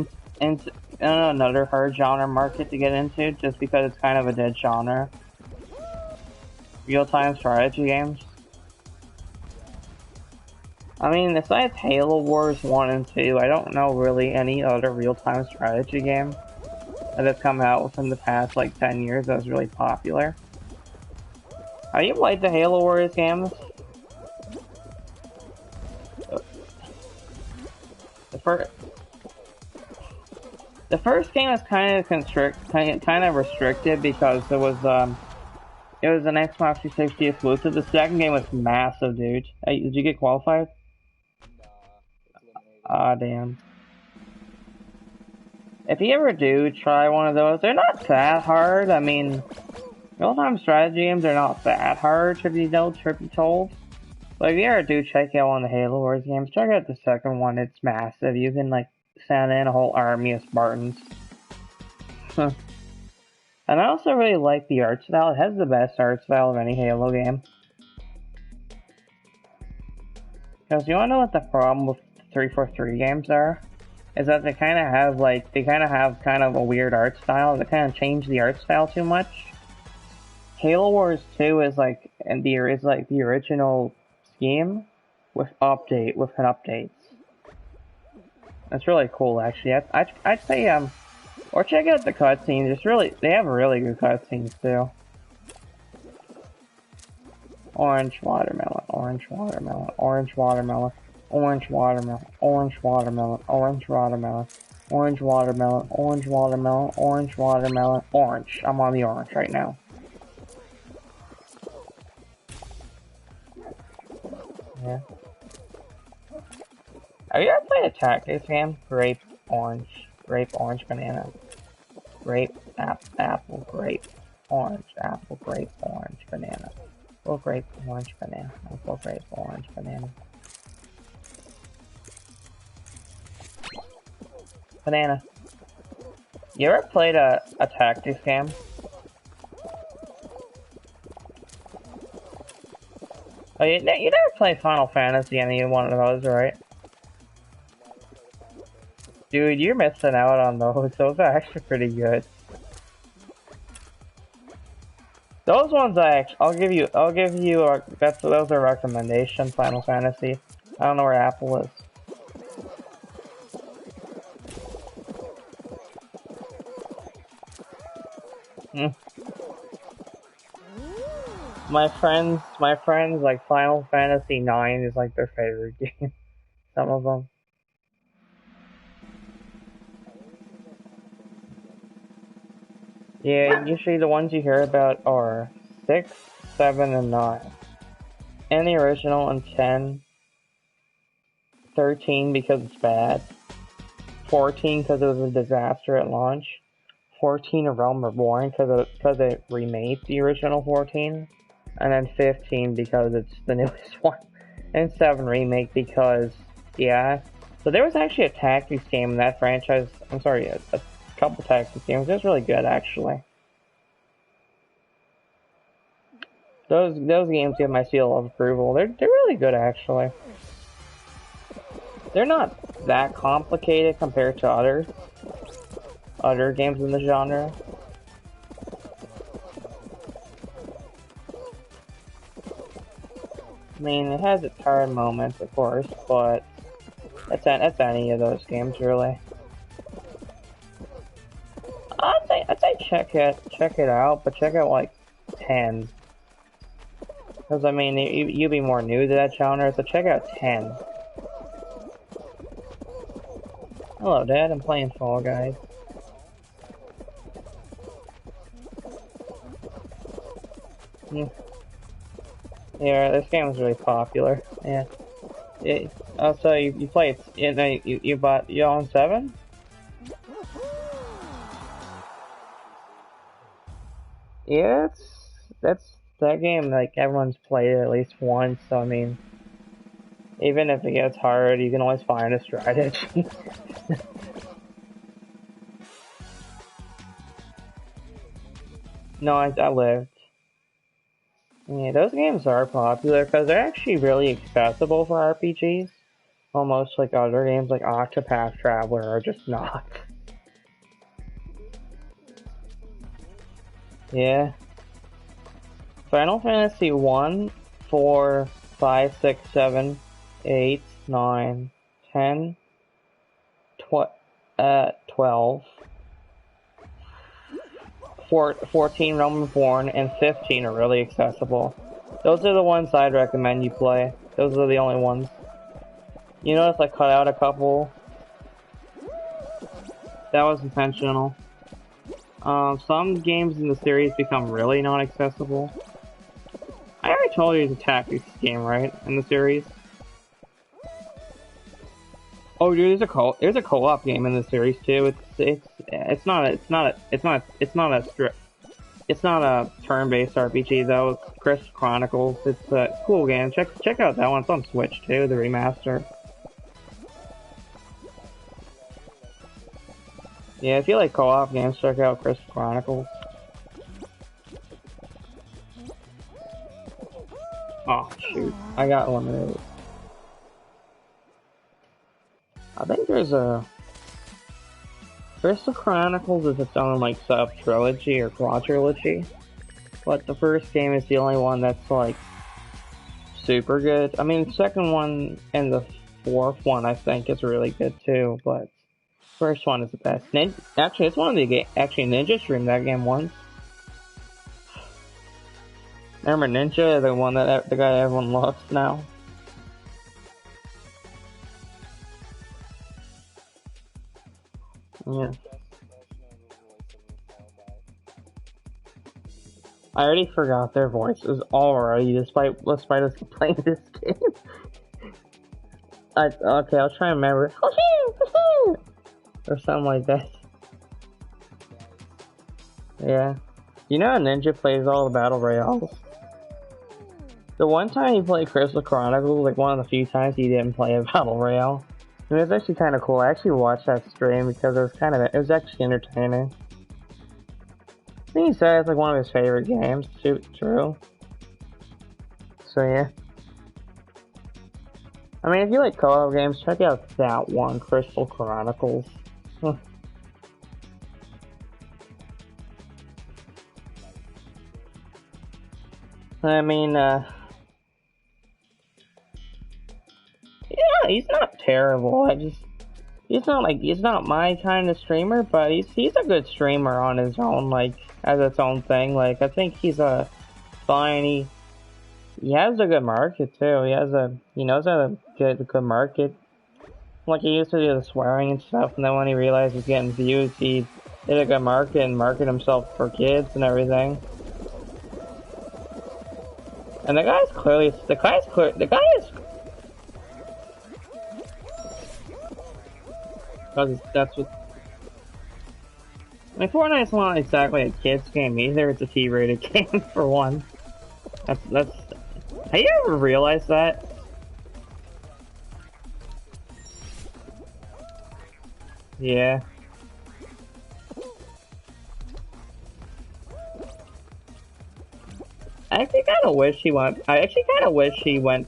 S1: into? Another hard genre market to get into, just because it's kind of a dead genre. Real-time strategy games. I mean, besides Halo Wars 1 and 2, I don't know really any other real-time strategy game that has come out within the past, like, 10 years that was really popular. Have you played the Halo Wars games? The first, the first game was kind of restricted because it was an Xbox 360 exclusive. The second game was massive, dude. Hey, did you get qualified?
S2: Nah, it's eliminated.
S1: Ah, damn. If you ever do try one of those, they're not that hard. I mean, real-time strategy games are not that hard, truth be told. But if you ever do check out one of the Halo Wars games, check out the second one. It's massive. You can, like, send in a whole army of Spartans. And I also really like the art style. It has the best art style of any Halo game. Because you wanna know what the problem with 343 games are? Is that they kind of have kind of a weird art style. They kind of change the art style too much. Halo Wars 2 is like the original scheme with updates. That's really cool, actually. I'd say or check out the cutscenes. They have really good cutscenes too. Orange watermelon, orange watermelon, orange watermelon, orange watermelon, orange watermelon, orange watermelon, orange watermelon, orange watermelon, orange watermelon, orange. I'm on the orange right now. Yeah. Have you ever played a tactics game? Grape, orange, banana. Grape, apple, grape, orange, apple, grape, orange, banana. Apple, grape, orange, banana. Apple, grape, orange, banana. Banana. You ever played a tactics game? Oh, you never played Final Fantasy, any one of those, right? Dude, you're missing out on those. Those are actually pretty good. Those ones I'll give you those are recommendation. Final Fantasy. I don't know where Apple is. My friends like Final Fantasy 9 is like their favorite game. Some of them. Yeah, usually the ones you hear about are 6, 7, and 9. And the original, and 10. 13 because it's bad. 14 because it was a disaster at launch. 14 A Realm Reborn because it remade the original 14. And then 15 because it's the newest one. And 7 Remake because, yeah. So there was actually a tactics game in that franchise. I'm sorry, a couple tactics games. It was really good, actually. Those games get my seal of approval. They're really good, actually. They're not that complicated compared to other games in the genre. I mean, it has its hard moments, of course, but that's any of those games, really. I'd say check it out, but check out like 10. Because I mean, you'd be more new to that genre, so check out 10. Hello, Dad. I'm playing Fall Guys. Yeah, this game is really popular. Yeah. Oh, so you played? You own 7? Yeah, that game. Like everyone's played it at least once. So I mean, even if it gets hard, you can always find a strategy. No, I lived. Yeah, those games are popular because they're actually really accessible for RPGs. Almost like other games like Octopath Traveler are just not. Yeah. Final Fantasy 1, 4, 5, 6, 7, 8, 9, 10, 12, 14 Realm Reborn, and 15 are really accessible. Those are the ones I'd recommend you play. Those are the only ones. You notice I cut out a couple. That was intentional. Some games in the series become really non-accessible. I already told you it's a tactics game, right? In the series. Oh, dude, there's a co-op game in the series too. It's not a turn-based RPG though. It's Chris Chronicles. It's a cool game. Check out that one. It's on Switch too, the remaster. Yeah, if you like co-op games, check out Chris Chronicles. Oh shoot, I got eliminated. I think there's a Crystal Chronicles is its own like sub trilogy or quadrilogy, but the first game is the only one that's like super good. I mean, the second one and the fourth one I think is really good too, but first one is the best. Actually, it's one of the actually Ninja streamed that game once. Remember Ninja, the one that the guy everyone loves now. Yeah. I already forgot their voices already, despite us playing this game. Okay, I'll try and remember. Or something like that. Yeah. You know how Ninja plays all the battle royales? The one time he played Crystal Chronicles, like one of the few times he didn't play a battle royale. And it was actually kind of cool. I actually watched that stream because it was actually entertaining. I think he said it's like one of his favorite games. True. So yeah. I mean, if you like co-op games, check out that one, Crystal Chronicles. I mean, yeah, he's not terrible. He's not my kind of streamer, but he's a good streamer on his own, like, as its own thing. Like, I think he's a fine, he has a good market too. He knows how to get a good market. Like, he used to do the swearing and stuff, and then when he realized he's getting views, he did a good market and market himself for kids and everything. And the guy is that's what. I mean, Fortnite's not exactly a kids game either. It's a T-rated game for one. That's. Have you ever realized that? Yeah. I actually kind of wish he went. I actually kind of wish he went.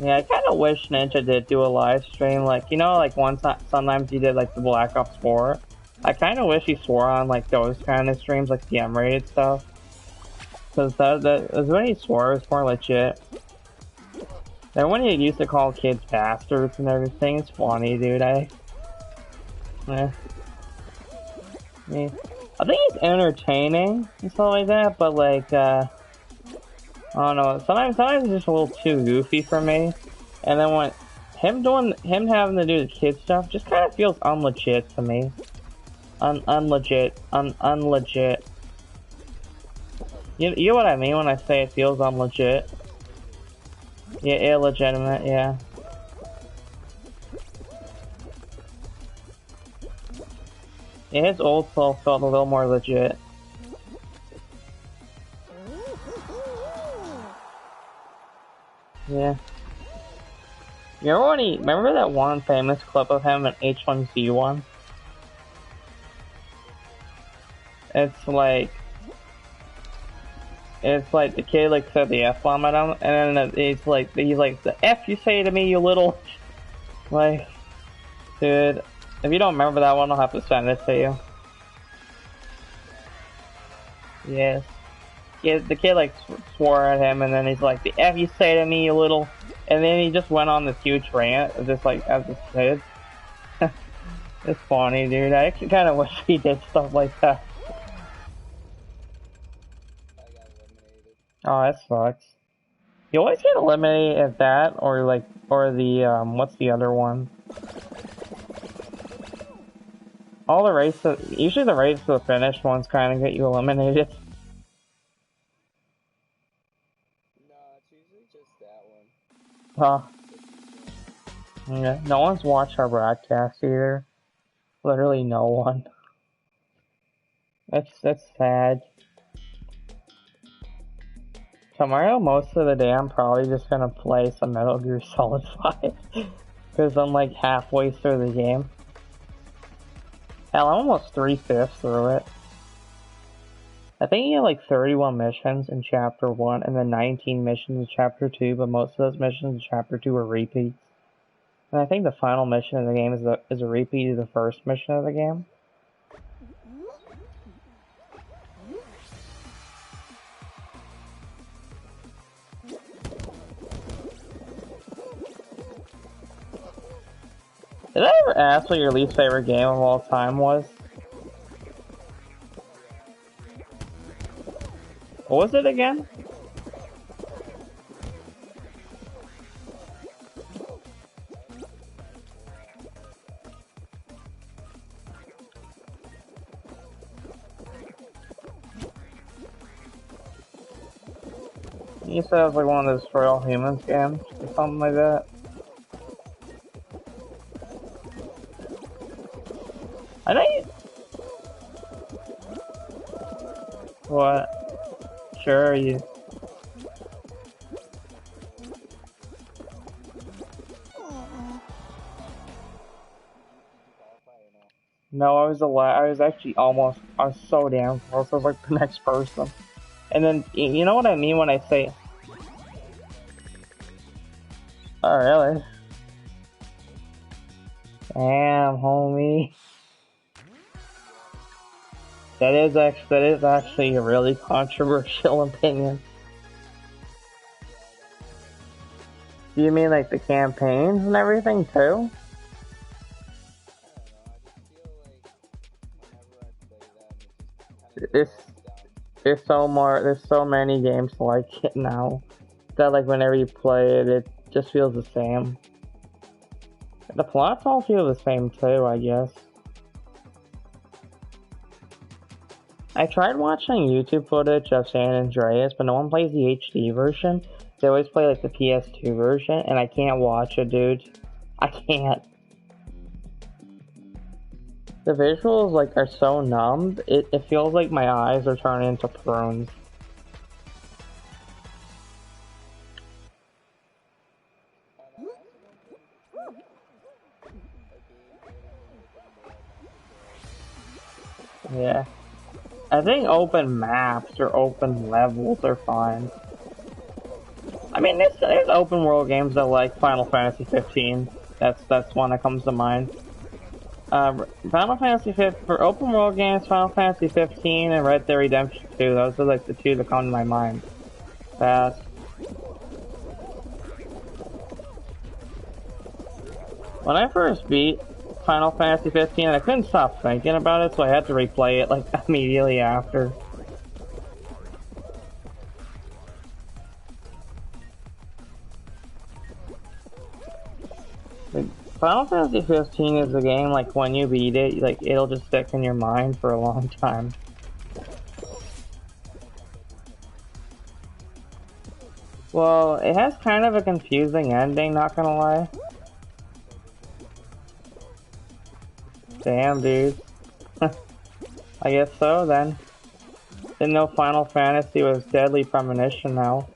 S1: Yeah, I kind of wish Ninja did do a live stream, like, you know, like sometimes he did like the Black Ops 4. I kind of wish he swore on like those kind of streams, like the M-rated stuff, because that when he swore, it was more legit. And when he used to call kids bastards and everything, it's funny, dude. Yeah. I think he's entertaining and stuff like that, but like, I don't know. Sometimes it's just a little too goofy for me. And then when him having to do the kid stuff just kind of feels unlegit to me. Unlegit. You know what I mean when I say it feels unlegit? Yeah, illegitimate, yeah. Yeah, his old self felt a little more legit. Yeah. Remember that one famous clip of him in H1Z1? It's like, it's like the kid like said the F bomb at him, and then he's like, the F you say to me, you little, like, dude, if you don't remember that one, I'll have to send it to you. Yes. Yeah, the kid like swore at him, and then he's like, "The F you say to me, you little," and then he just went on this huge rant, just like as a kid. It's funny, dude. I actually kind of wish he did stuff like that.
S2: I got eliminated.
S1: Oh, that sucks. You always get eliminated at that, or like, or the what's the other one? All the races, usually the race to the finish ones kind of get you eliminated.
S2: No, it's usually just that one.
S1: Huh. Yeah, no one's watched our broadcast either. Literally no one. That's sad. Tomorrow, most of the day, I'm probably just gonna play some Metal Gear Solid 5. Because I'm like halfway through the game. Hell, I'm almost 3/5 through it. I think you have like 31 missions in Chapter 1 and then 19 missions in Chapter 2, but most of those missions in Chapter 2 are repeats. And I think the final mission of the game is a repeat of the first mission of the game. Did I ever ask what your least favorite game of all time was? What was it again? You said it was like one of those Destroy All Humans games or something like that. I know you... What? Sure, you... No, I was actually almost, I was so damn close. I was like the next person. And then, you know what I mean when I say... Oh, really? Damn, homie. That is actually a really controversial opinion. Do you mean like the campaigns and everything too? There's there's so many games like it now that like whenever you play it, it just feels the same. The plots all feel the same too, I guess. I tried watching YouTube footage of San Andreas, but no one plays the HD version. They always play like the PS2 version, and I can't watch it, dude. I can't. The visuals like are so numb, it feels like my eyes are turning into prunes. Yeah. I think open maps or open levels are fine. I mean, there's open world games that like Final Fantasy 15. That's one that comes to mind. Final Fantasy 15 for open world games, Final Fantasy 15 and Red Dead Redemption 2. Those are like the two that come to my mind. Fast. When I first beat Final Fantasy 15, I couldn't stop thinking about it, so I had to replay it like immediately after. Final Fantasy 15 is a game like when you beat it, like it'll just stick in your mind for a long time. Well, it has kind of a confusing ending, not gonna lie. Damn, dude. I guess so, then. Didn't know Final Fantasy was Deadly Premonition now.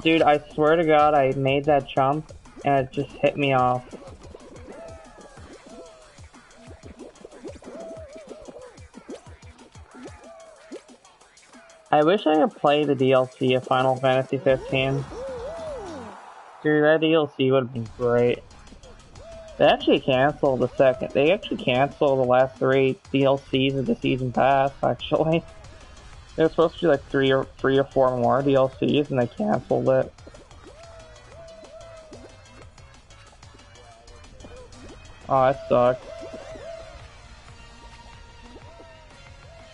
S1: Dude, I swear to God, I made that jump, and it just hit me off. I wish I could play the DLC of Final Fantasy 15. Dude, that DLC would have been great. They actually canceled the last 3 DLCs of the season pass, actually. There was supposed to be like three or 4 more DLCs, and they canceled it. Oh, that sucks.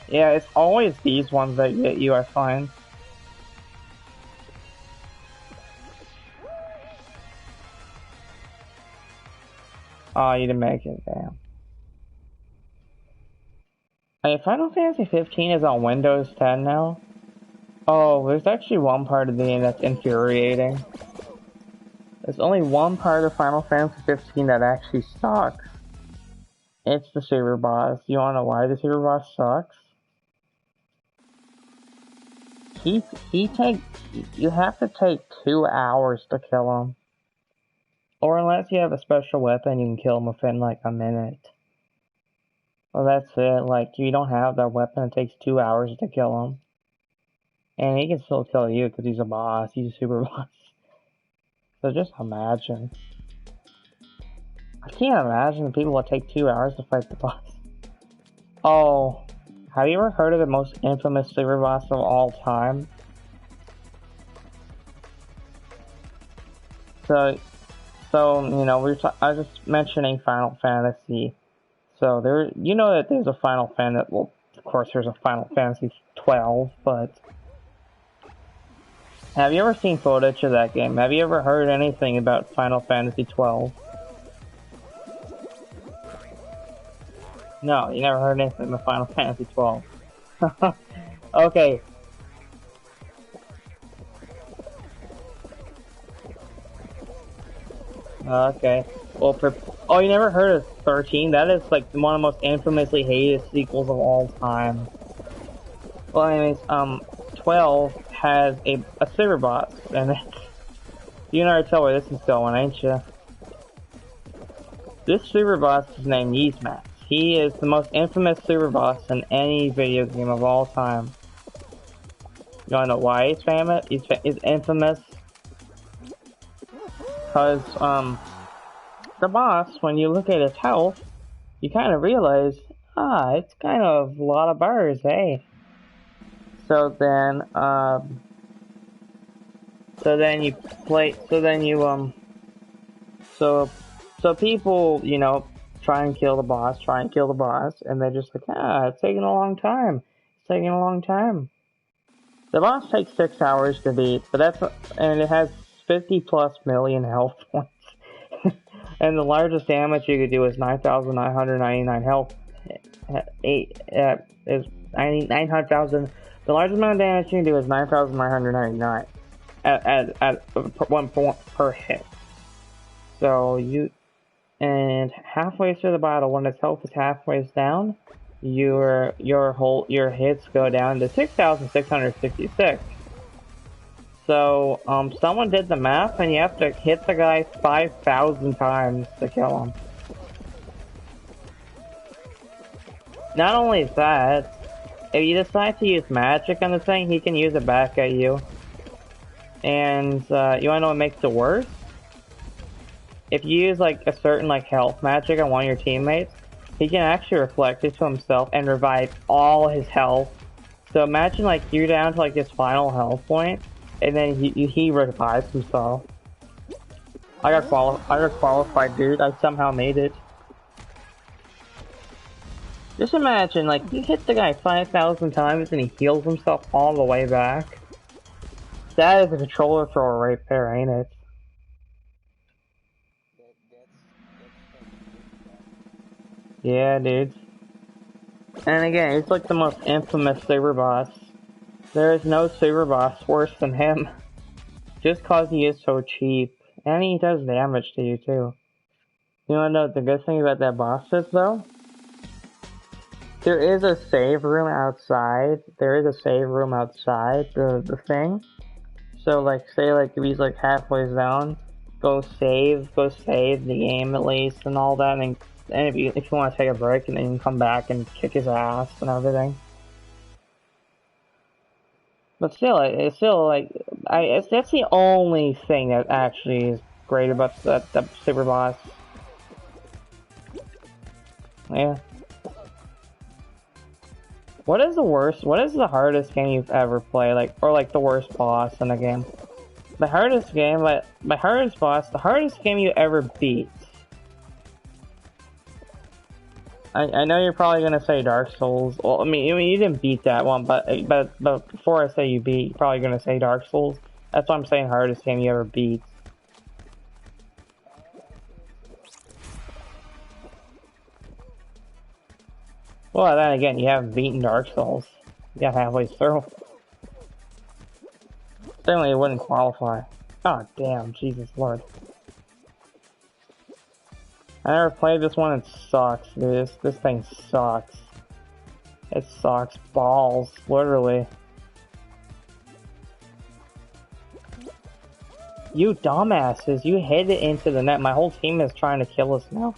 S1: Yeah, it's always these ones that get you, I find. Oh, you didn't make it, damn. Hey, Final Fantasy 15 is on Windows 10 now. Oh, there's actually one part of the game that's infuriating. There's only one part of Final Fantasy 15 that actually sucks. It's the super boss. You wanna know why the super boss sucks? He you have to take 2 hours to kill him. Or unless you have a special weapon, you can kill him within like a minute. Well, that's it. Like, you don't have that weapon, it takes 2 hours to kill him. And he can still kill you because he's a boss. He's a super boss. So just imagine. I can't imagine people would take 2 hours to fight the boss. Oh, have you ever heard of the most infamous super boss of all time? So you know, I was just mentioning Final Fantasy. So you know that there's a Final Fantasy. Well, of course, there's a Final Fantasy 12, but have you ever seen footage of that game? Have you ever heard anything about Final Fantasy 12? No, you never heard anything about Final Fantasy 12. Okay. Okay. Well, oh, you never heard of 13? That is like one of the most infamously hated sequels of all time. Well, anyways, 12 has a super boss, and you can already tell where this is going, ain't you? This super boss is named Yzmax. He is the most infamous super boss in any video game of all time. You wanna know why he's famous? He's infamous? Because, the boss, when you look at his health, you kind of realize, it's kind of a lot of bars, hey? So then so people, you know, try and kill the boss, and they're just like, it's taking a long time. It's taking a long time. The boss takes 6 hours to beat, and it has 50 plus million health points. And the largest damage you could do is 9,999 health. Is 900,000. The largest amount of damage you can do is 9,999 at 1 point per hit. So and halfway through the battle, when its health is halfway down, your hits go down to 6,666. So, someone did the math, and you have to hit the guy 5,000 times to kill him. Not only that, if you decide to use magic on the thing, he can use it back at you. And, you wanna know what makes it worse? If you use, like, a certain, like, health magic on one of your teammates, he can actually reflect it to himself and revive all his health. So imagine, like, you're down to, like, his final health point, and then he revives himself. I got qualified, dude. I somehow made it. Just imagine, like, you hit the guy 5,000 times and he heals himself all the way back. That is a controller thrower right there, ain't it? Yeah, dude. And again, it's like the most infamous super boss. There is no super boss worse than him. Just cause he is so cheap. And he does damage to you too. You wanna know what the good thing about that boss is though? There is a save room outside. There is a save room outside the thing. So like say like if he's like halfway down, go save the game at least and all that, and if you want to take a break and then you can come back and kick his ass and everything. But still, it's still like that's the only thing that actually is great about that super boss. Yeah. What is the worst? What is the hardest game you've ever played? Like, or like the worst boss in a game? The hardest game, but my hardest boss, the hardest game you ever beat. I know you're probably gonna say Dark Souls. Well, I mean you didn't beat that one, but before I say you beat, you're probably gonna say Dark Souls. That's why I'm saying hardest game you ever beat. Well, then again, you haven't beaten Dark Souls. You got halfway through. Certainly, it wouldn't qualify. God damn, Jesus Lord. I never played this one, it sucks, dude. This thing sucks. It sucks balls, literally. You dumbasses, you hit it into the net. My whole team is trying to kill us now.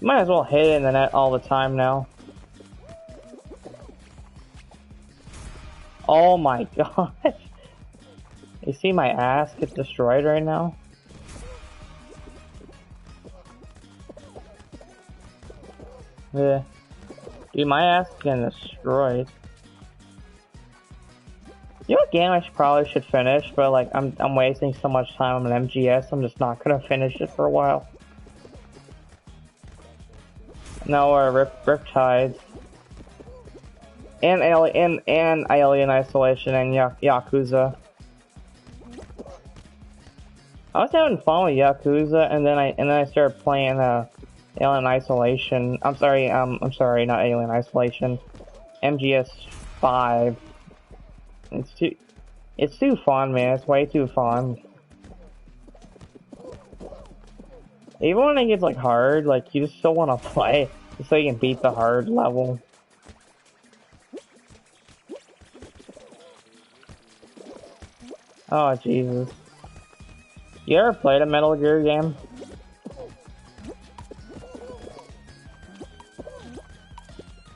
S1: You might as well hit it in the net all the time now. Oh my god. You see my ass get destroyed right now? Yeah. Dude, my ass is getting destroyed. You know what game I probably should finish, but like I'm wasting so much time on an MGS, I'm just not gonna finish it for a while. No, Riptides. And Alien Isolation and Yakuza. I was having fun with Yakuza, and then I started playing Alien Isolation. I'm sorry, not Alien Isolation. MGS 5. It's too fun, man. It's way too fun. Even when it gets like hard, like you just still want to play, just so you can beat the hard level. Oh Jesus! You ever played a Metal Gear game?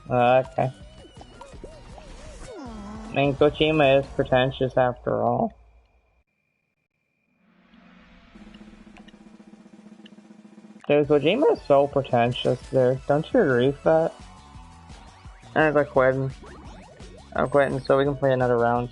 S1: Okay. I mean, Kojima is pretentious after all. Dude, Kojima is so pretentious there. Don't you agree with that? And I'm quitting. I'm quitting so we can play another round.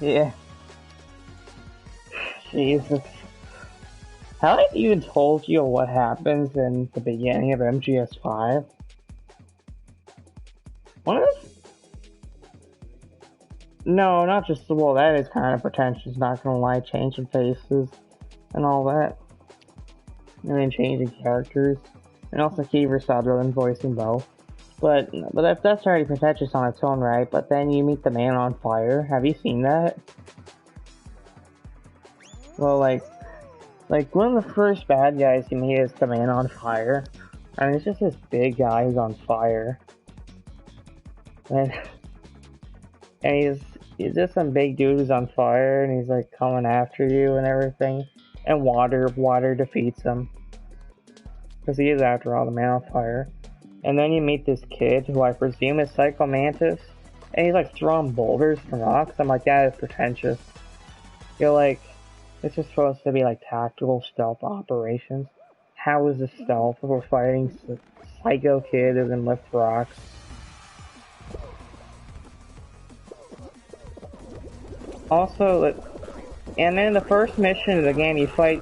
S1: Yeah. Jesus. Have I even told you what happens in the beginning of MGS 5? One of the... No, not just, well, that is kind of pretentious, not gonna lie, changing faces and all that. And then changing characters. And also Kiefer Sutherland voicing both. But that's already pretentious on its own, right? But then you meet the Man on Fire. Have you seen that? Well, like one of the first bad guys you meet is the Man on Fire. I mean, it's just this big guy who's on fire. And he's just some big dude who's on fire, and he's like coming after you and everything. And water defeats him. Because he is, after all, the Man on Fire. And then you meet this kid who I presume is Psycho Mantis, and he's like throwing boulders from rocks. I'm like, that is pretentious. You're like, this is supposed to be like tactical stealth operations. How is this stealth if we're fighting a psycho kid who can lift rocks? Also, and in the first mission of the game, you fight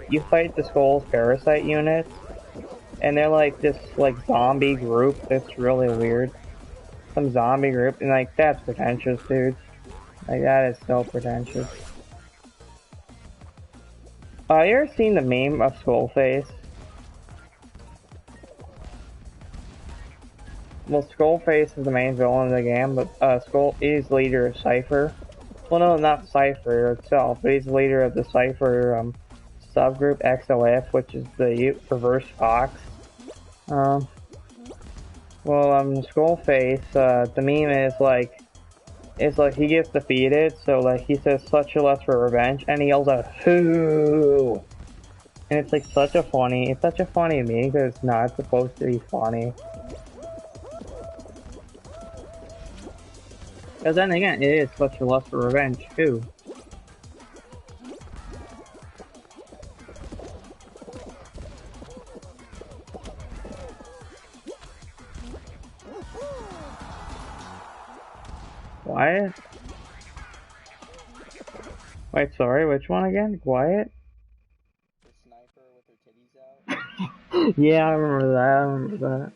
S1: the Skull's parasite units. And they're like this like zombie group that's really weird. some zombie group, and like that's pretentious, dude. Like that is so pretentious. You ever seen the meme of Skullface? Well, Skullface is the main villain of the game, but Skull is leader of Cypher. Well, no, not Cypher itself, but he's the leader of the Cypher subgroup XOF, which is the reverse Fox. Um, Skullface, the meme is like, it's like he gets defeated, so like he says such a lust for revenge, and he yells out, "Who?" And it's like it's such a funny meme because it's not supposed to be funny. Because then again, it is such a lust for revenge too. Wyatt? Wait, sorry, which one again? Wyatt?
S2: The sniper with her titties out.
S1: Yeah, I remember that. I remember that.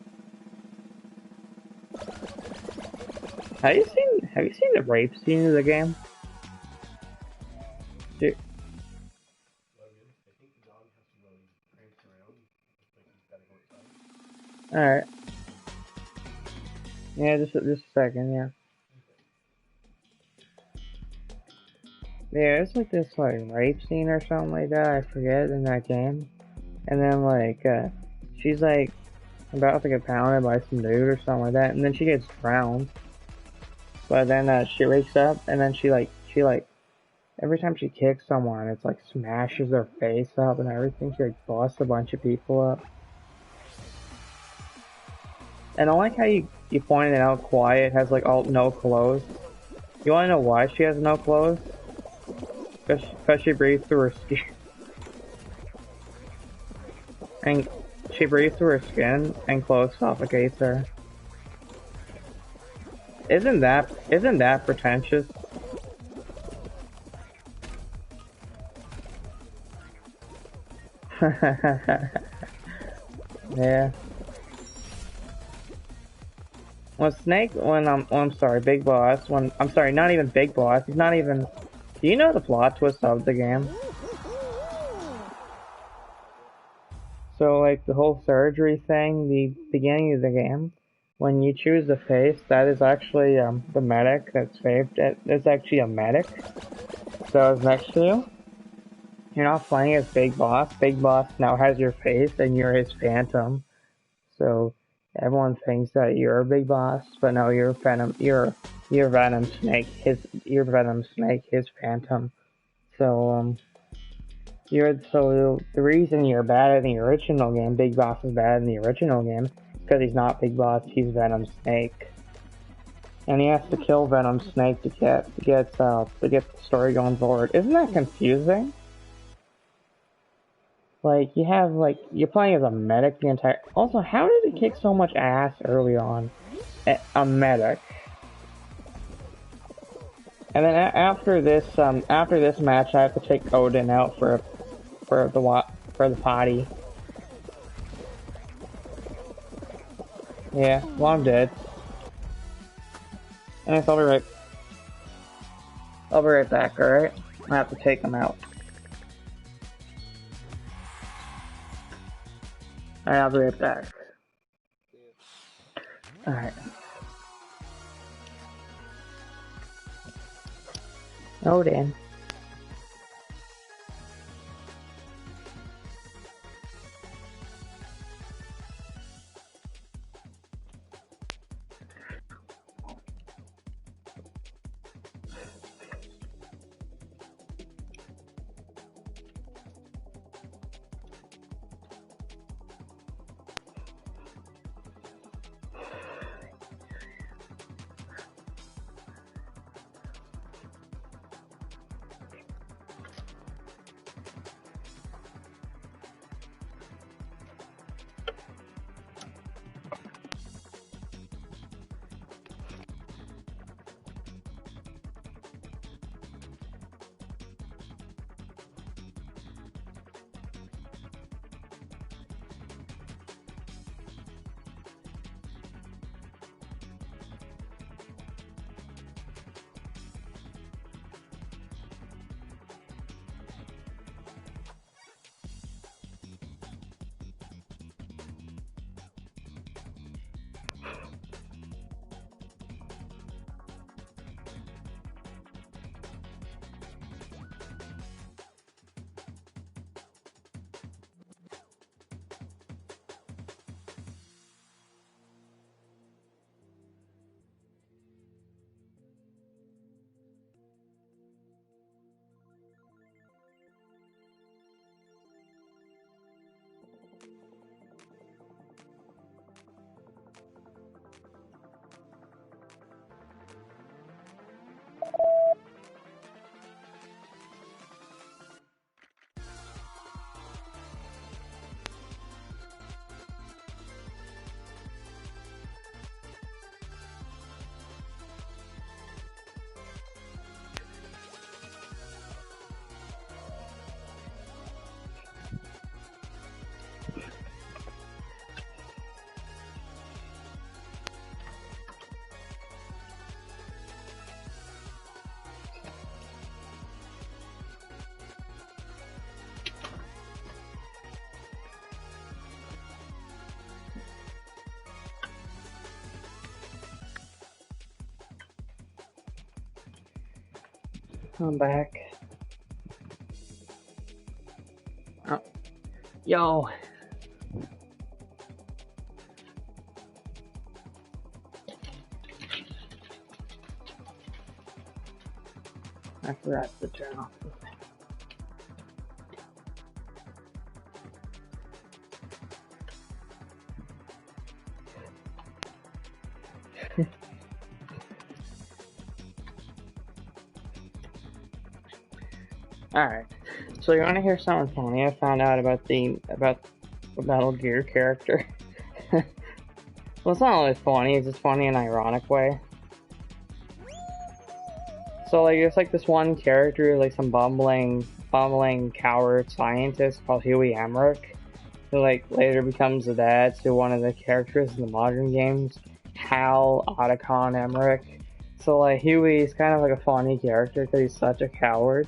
S1: Have you seen the rape scene of the game? Dude. Alright. Yeah, just a second, yeah. Yeah, it's like this like rape scene or something like that, I forget, in that game. And then like she's like about to get pounded by some dude or something like that, and then she gets drowned. But then she wakes up, and then she every time she kicks someone, it's like smashes their face up and everything. She like busts a bunch of people up. And I like how you pointed out Quiet has like all no clothes. You wanna know why she has no clothes? Because she breathes through her skin. And she breathes through her skin and clothes suffocates her. Isn't that pretentious? Yeah. I'm sorry, Big Boss, I'm sorry, not even Big Boss, he's not even, do you know the plot twist of the game? So, like, the whole surgery thing, the beginning of the game, when you choose the face, that is actually, the medic that's saved, it's actually a medic that was next to you. You're not playing as Big Boss now has your face, and you're his phantom. So everyone thinks that you're a Big Boss, but no, you're Venom Snake. You're Venom Snake, his Phantom. So the reason you're bad in the original game, Big Boss is bad in the original game, because he's not Big Boss, he's Venom Snake, and he has to kill Venom Snake to get the story going forward. Isn't that confusing? Like, you're playing as a medic the entire... Also, how did he kick so much ass early on? A medic. And then after this match, I have to take Odin out for the potty. Yeah, well, I'm dead. And I'll be right back, alright? I have to take him out. Alright, I'll be right back. Alright. Odin. I'm back. Oh, yo. I forgot to turn off the thing. Alright. So you wanna hear something funny I found out about the Metal Gear character? Well, it's not really funny, it's just funny in an ironic way. So like there's like this one character, like some bumbling coward scientist called Huey Emmerich, who like later becomes the dad to one of the characters in the modern games, Hal Otacon Emmerich. So like Huey's kind of like a funny character because he's such a coward.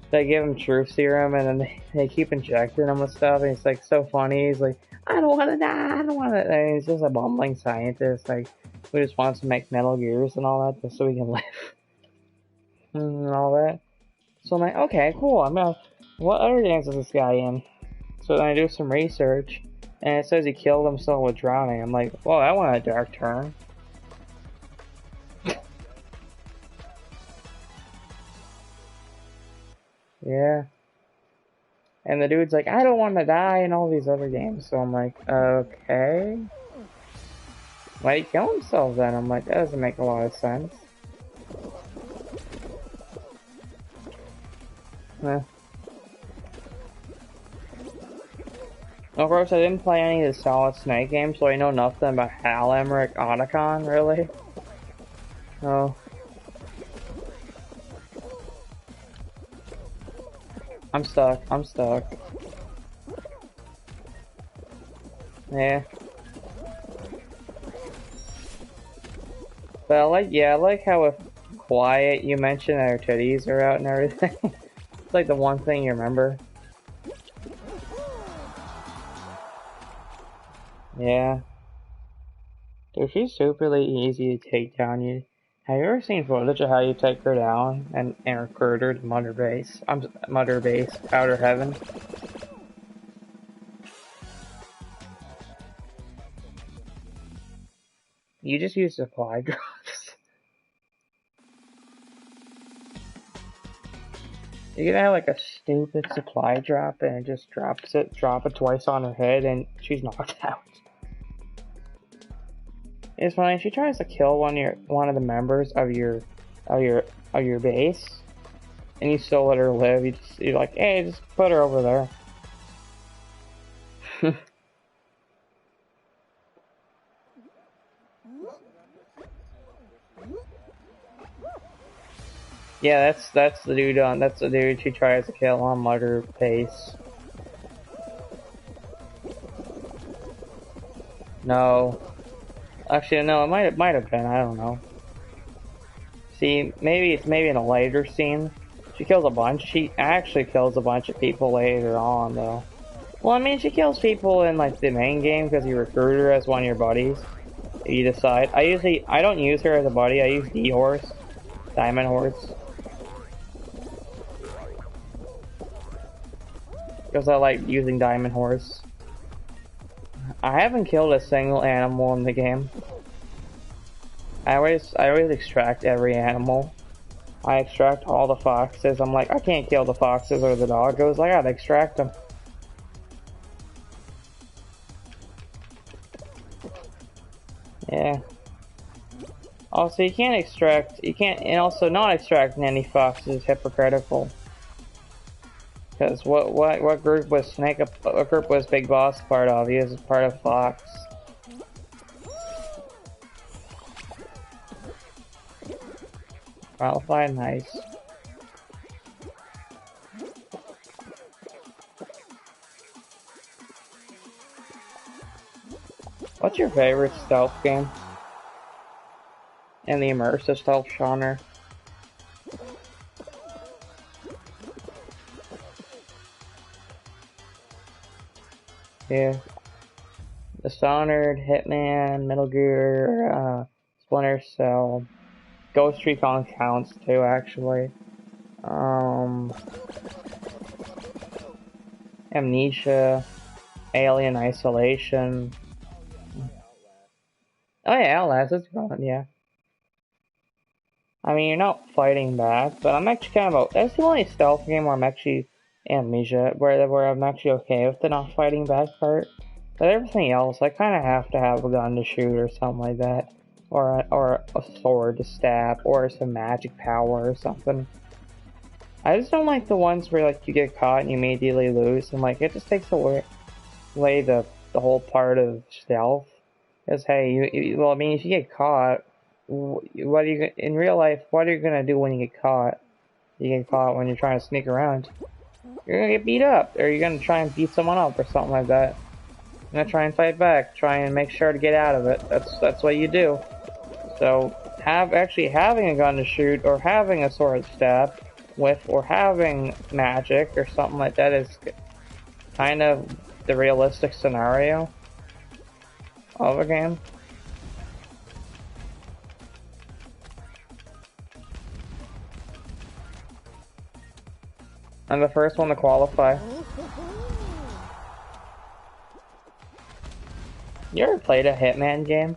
S1: They give him truth serum and then they keep injecting him with stuff, and he's like so funny. He's like, I don't want to die, I don't want to. And he's just a bumbling scientist, like who just wants to make Metal Gears and all that just so he can live and all that. So I'm like, okay, cool. What other games is this guy in? So then I do some research, and it says he killed himself with drowning. I'm like, whoa, that went a dark turn. Yeah. And the dude's like, I don't want to die in all these other games. So I'm like, okay. Why'd he kill himself then? I'm like, that doesn't make a lot of sense. Eh. Of course, I didn't play any of the Solid Snake games, so I know nothing about Hal Emmerich Otacon, really. Oh. I'm stuck. Yeah. But I like how if quiet you mentioned that her titties are out and everything. It's like the one thing you remember. Yeah. Dude, she's superly easy to take down. Have you ever seen footage of how you take her down and recruit her to Mother Base, Outer Heaven? You just use supply drops. You can have like a stupid supply drop and it just drop it twice on her head and she's knocked out. It's funny, she tries to kill one of the members of your base, and you still let her live. You're like, hey, just put her over there. Yeah, that's the dude that's the dude she tries to kill on Mother Base. No, actually, no, it might have been. I don't know. See, maybe in a later scene. She kills a bunch. She actually kills a bunch of people later on, though. Well, I mean, she kills people in like the main game because you recruit her as one of your buddies. You decide. I don't use her as a buddy. I use D-Horse, Diamond Horse, because I like using Diamond Horse. I haven't killed a single animal in the game. I always extract every animal. I extract all the foxes. I'm like, I can't kill the foxes or the doggos. I gotta extract them. Yeah. Also, and also not extracting any foxes is hypocritical. Because what group was what group was Big Boss part of? He was part of Fox. Qualified, nice. What's your favorite stealth game? In the immersive stealth genre? Yeah. Dishonored, Hitman, Metal Gear, Splinter Cell, Ghost Recon counts too, actually. Um, Amnesia, Alien Isolation.
S2: Oh yeah, probably Outlast.
S1: Oh yeah, Outlast is fun, yeah. I mean, you're not fighting back, but I'm actually kind of that's the only stealth game where I'm actually Amnesia, where I'm actually okay with the not fighting back part. But everything else, I kind of have to have a gun to shoot or something like that, or a sword to stab, or some magic power or something. I just don't like the ones where like you get caught and you immediately lose, and like it just takes away the whole part of stealth. Because hey, well, I mean, if you get caught, what are you in real life? What are you gonna do when you get caught? You get caught when you're trying to sneak around. You're gonna get beat up, or you're gonna try and beat someone up, or something like that. You're gonna try and fight back, try and make sure to get out of it. That's what you do. So actually having a gun to shoot, or having a sword to stab with, or having magic or something like that is kind of the realistic scenario of a game. I'm the first one to qualify. You ever played a Hitman game?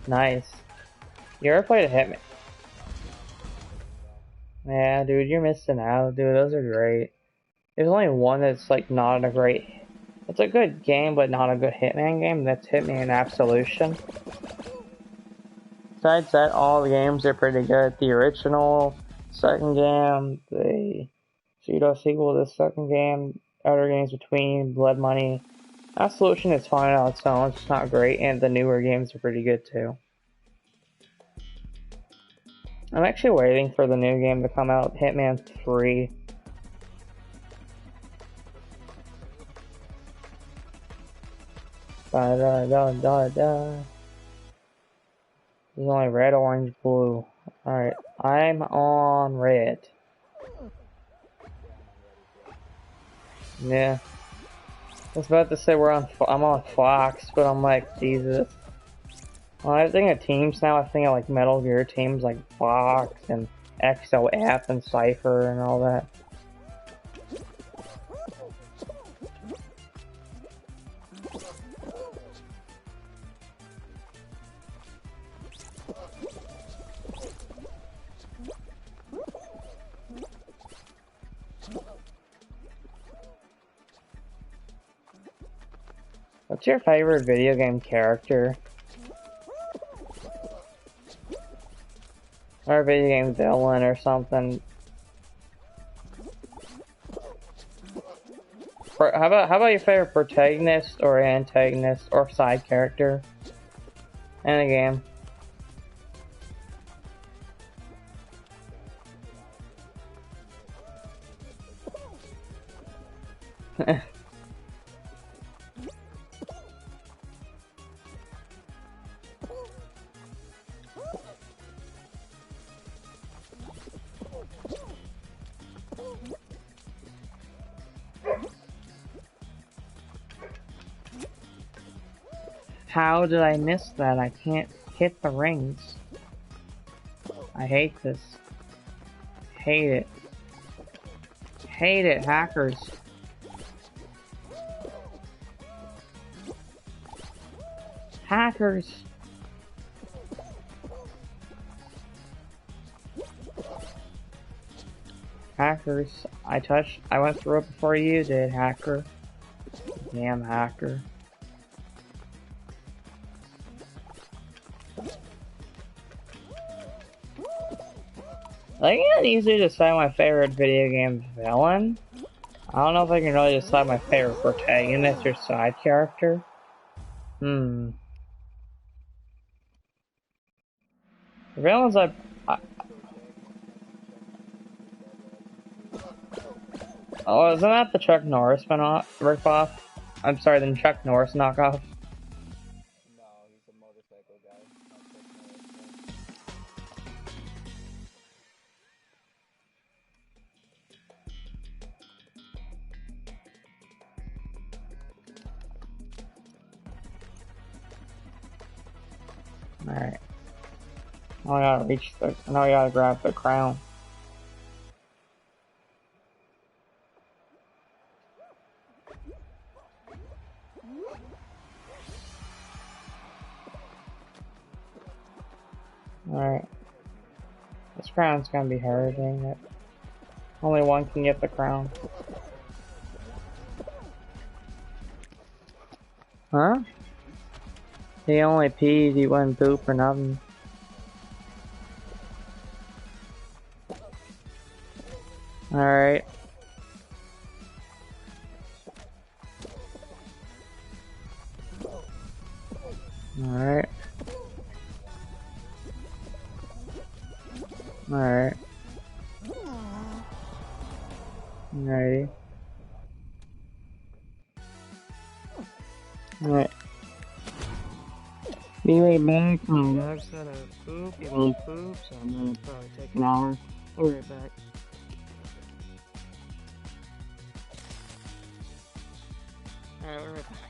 S1: Nice. You ever played a Hitman? Yeah, dude, you're missing out. Dude, those are great. There's only one that's like not a great. It's a good game, but not a good Hitman game. That's Hitman Absolution. Besides that, all the games are pretty good. The original, second game, the pseudo sequel to the second game, other games between, Blood Money. Absolution is fine on its own, it's not great, and the newer games are pretty good too. I'm actually waiting for the new game to come out, Hitman 3. Da da da da da. There's only red, orange, blue. Alright, I'm on red. Yeah. I was about to say I'm on Fox, but I'm like, Jesus. When I think of teams now, I think of like Metal Gear teams like Fox and XOF and Cypher and all that. What's your favorite video game character? Or a video game villain or something? How about your favorite protagonist or antagonist or side character in a game? How did I miss that? I can't hit the rings. I hate this. Hate it. Hate it, hackers. Hackers. Hackers. I went through it before you did, hacker. Damn hacker. I can't easily decide my favorite video game villain. I don't know if I can really decide my favorite protagonist or side character. The villains oh, isn't that the Chuck Norris ripoff? I'm sorry, the Chuck Norris knockoff.
S2: No, he's a motorcycle guy.
S1: Alright. Now I gotta reach the. Now I gotta grab the crown. Alright. This crown's gonna be hard, dang it. Only one can get the crown. Huh? He only peed, he wouldn't poop or nothing. Alright. Alright. Alright. Alrighty. Alright. Be right back. My dog's gotta poop. He won't poop, so I'm gonna probably take an hour. I'll be right back. Alright, we're right back.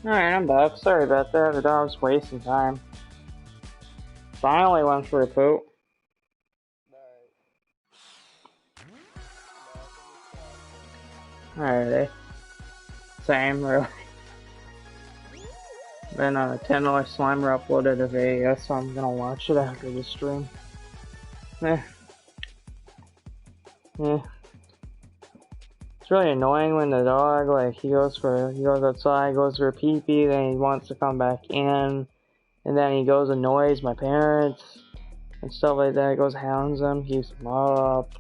S1: Alright, I'm back. Sorry about that. The dog's wasting time. Finally went for a poop.
S2: Alright. No, I think it's
S1: Alrighty. Same, really. Then $10 Slimer uploaded a video, so I'm gonna watch it after the stream. Eh. Eh. It's really annoying when the dog, like, he goes outside, goes for a pee-pee, then he wants to come back in, and then he goes annoys my parents, and stuff like that. He goes hounds them, keeps them up,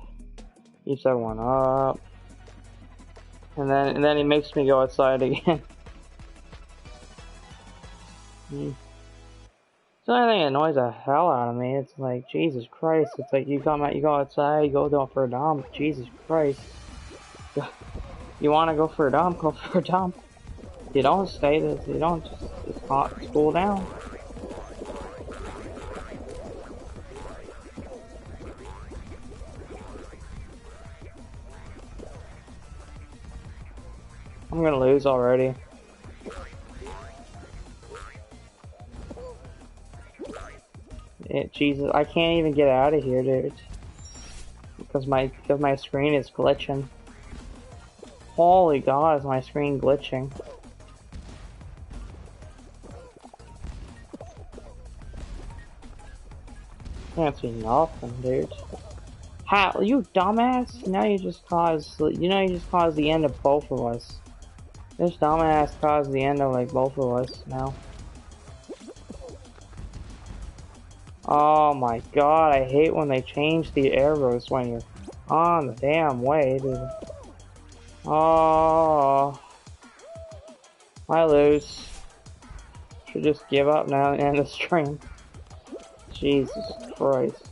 S1: keeps everyone up, and then he makes me go outside again. It's the only thing that annoys the hell out of me. It's like, Jesus Christ. It's like, you go outside, you go down for a dump. Jesus Christ. You want to go for a dump, go for a dump. You don't stay this, you don't just cool down. I'm gonna lose already. Jesus, I can't even get out of here, dude. Because my screen is glitching. Holy God, is my screen glitching? Can't see nothing, dude. How, you dumbass? Now you just caused the end of both of us. This dumbass caused the end of like both of us now. Oh my God, I hate when they change the arrows when you're on the damn way, dude. Oh, I lose. Should just give up now and end the stream. Jesus Christ.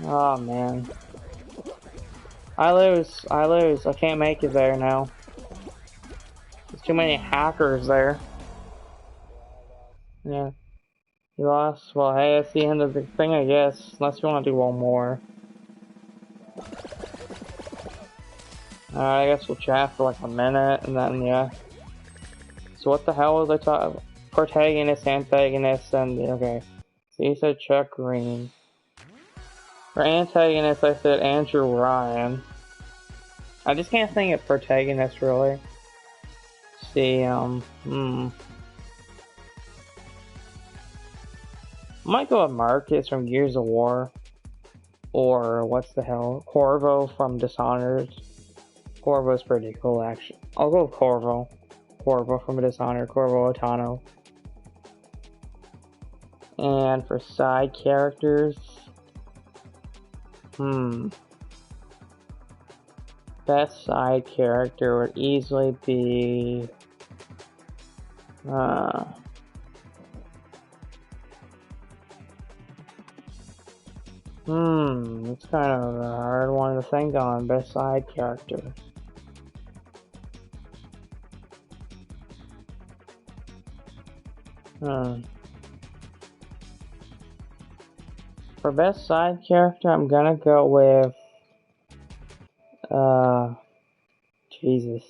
S1: Oh man. I lose. I can't make it there now. There's too many hackers there. Yeah. You lost? Well, hey, that's the end of the thing, I guess. Unless you want to do one more. Alright, I guess we'll chat for like a minute, and then, yeah. So what the hell was I talking about? Protagonist, antagonist, and, okay. So you said Chuck Green. For antagonist, I said Andrew Ryan. I just can't think of protagonist, really. See, I might go with Marcus from Gears of War. Or, what's the hell? Corvo from Dishonored. Corvo's pretty cool, actually. I'll go with Corvo. Corvo from Dishonored. Corvo Otano. And for side characters... Best side character would easily be... It's kind of a hard one to think on. Best side character. For best side character, I'm gonna go with... Jesus.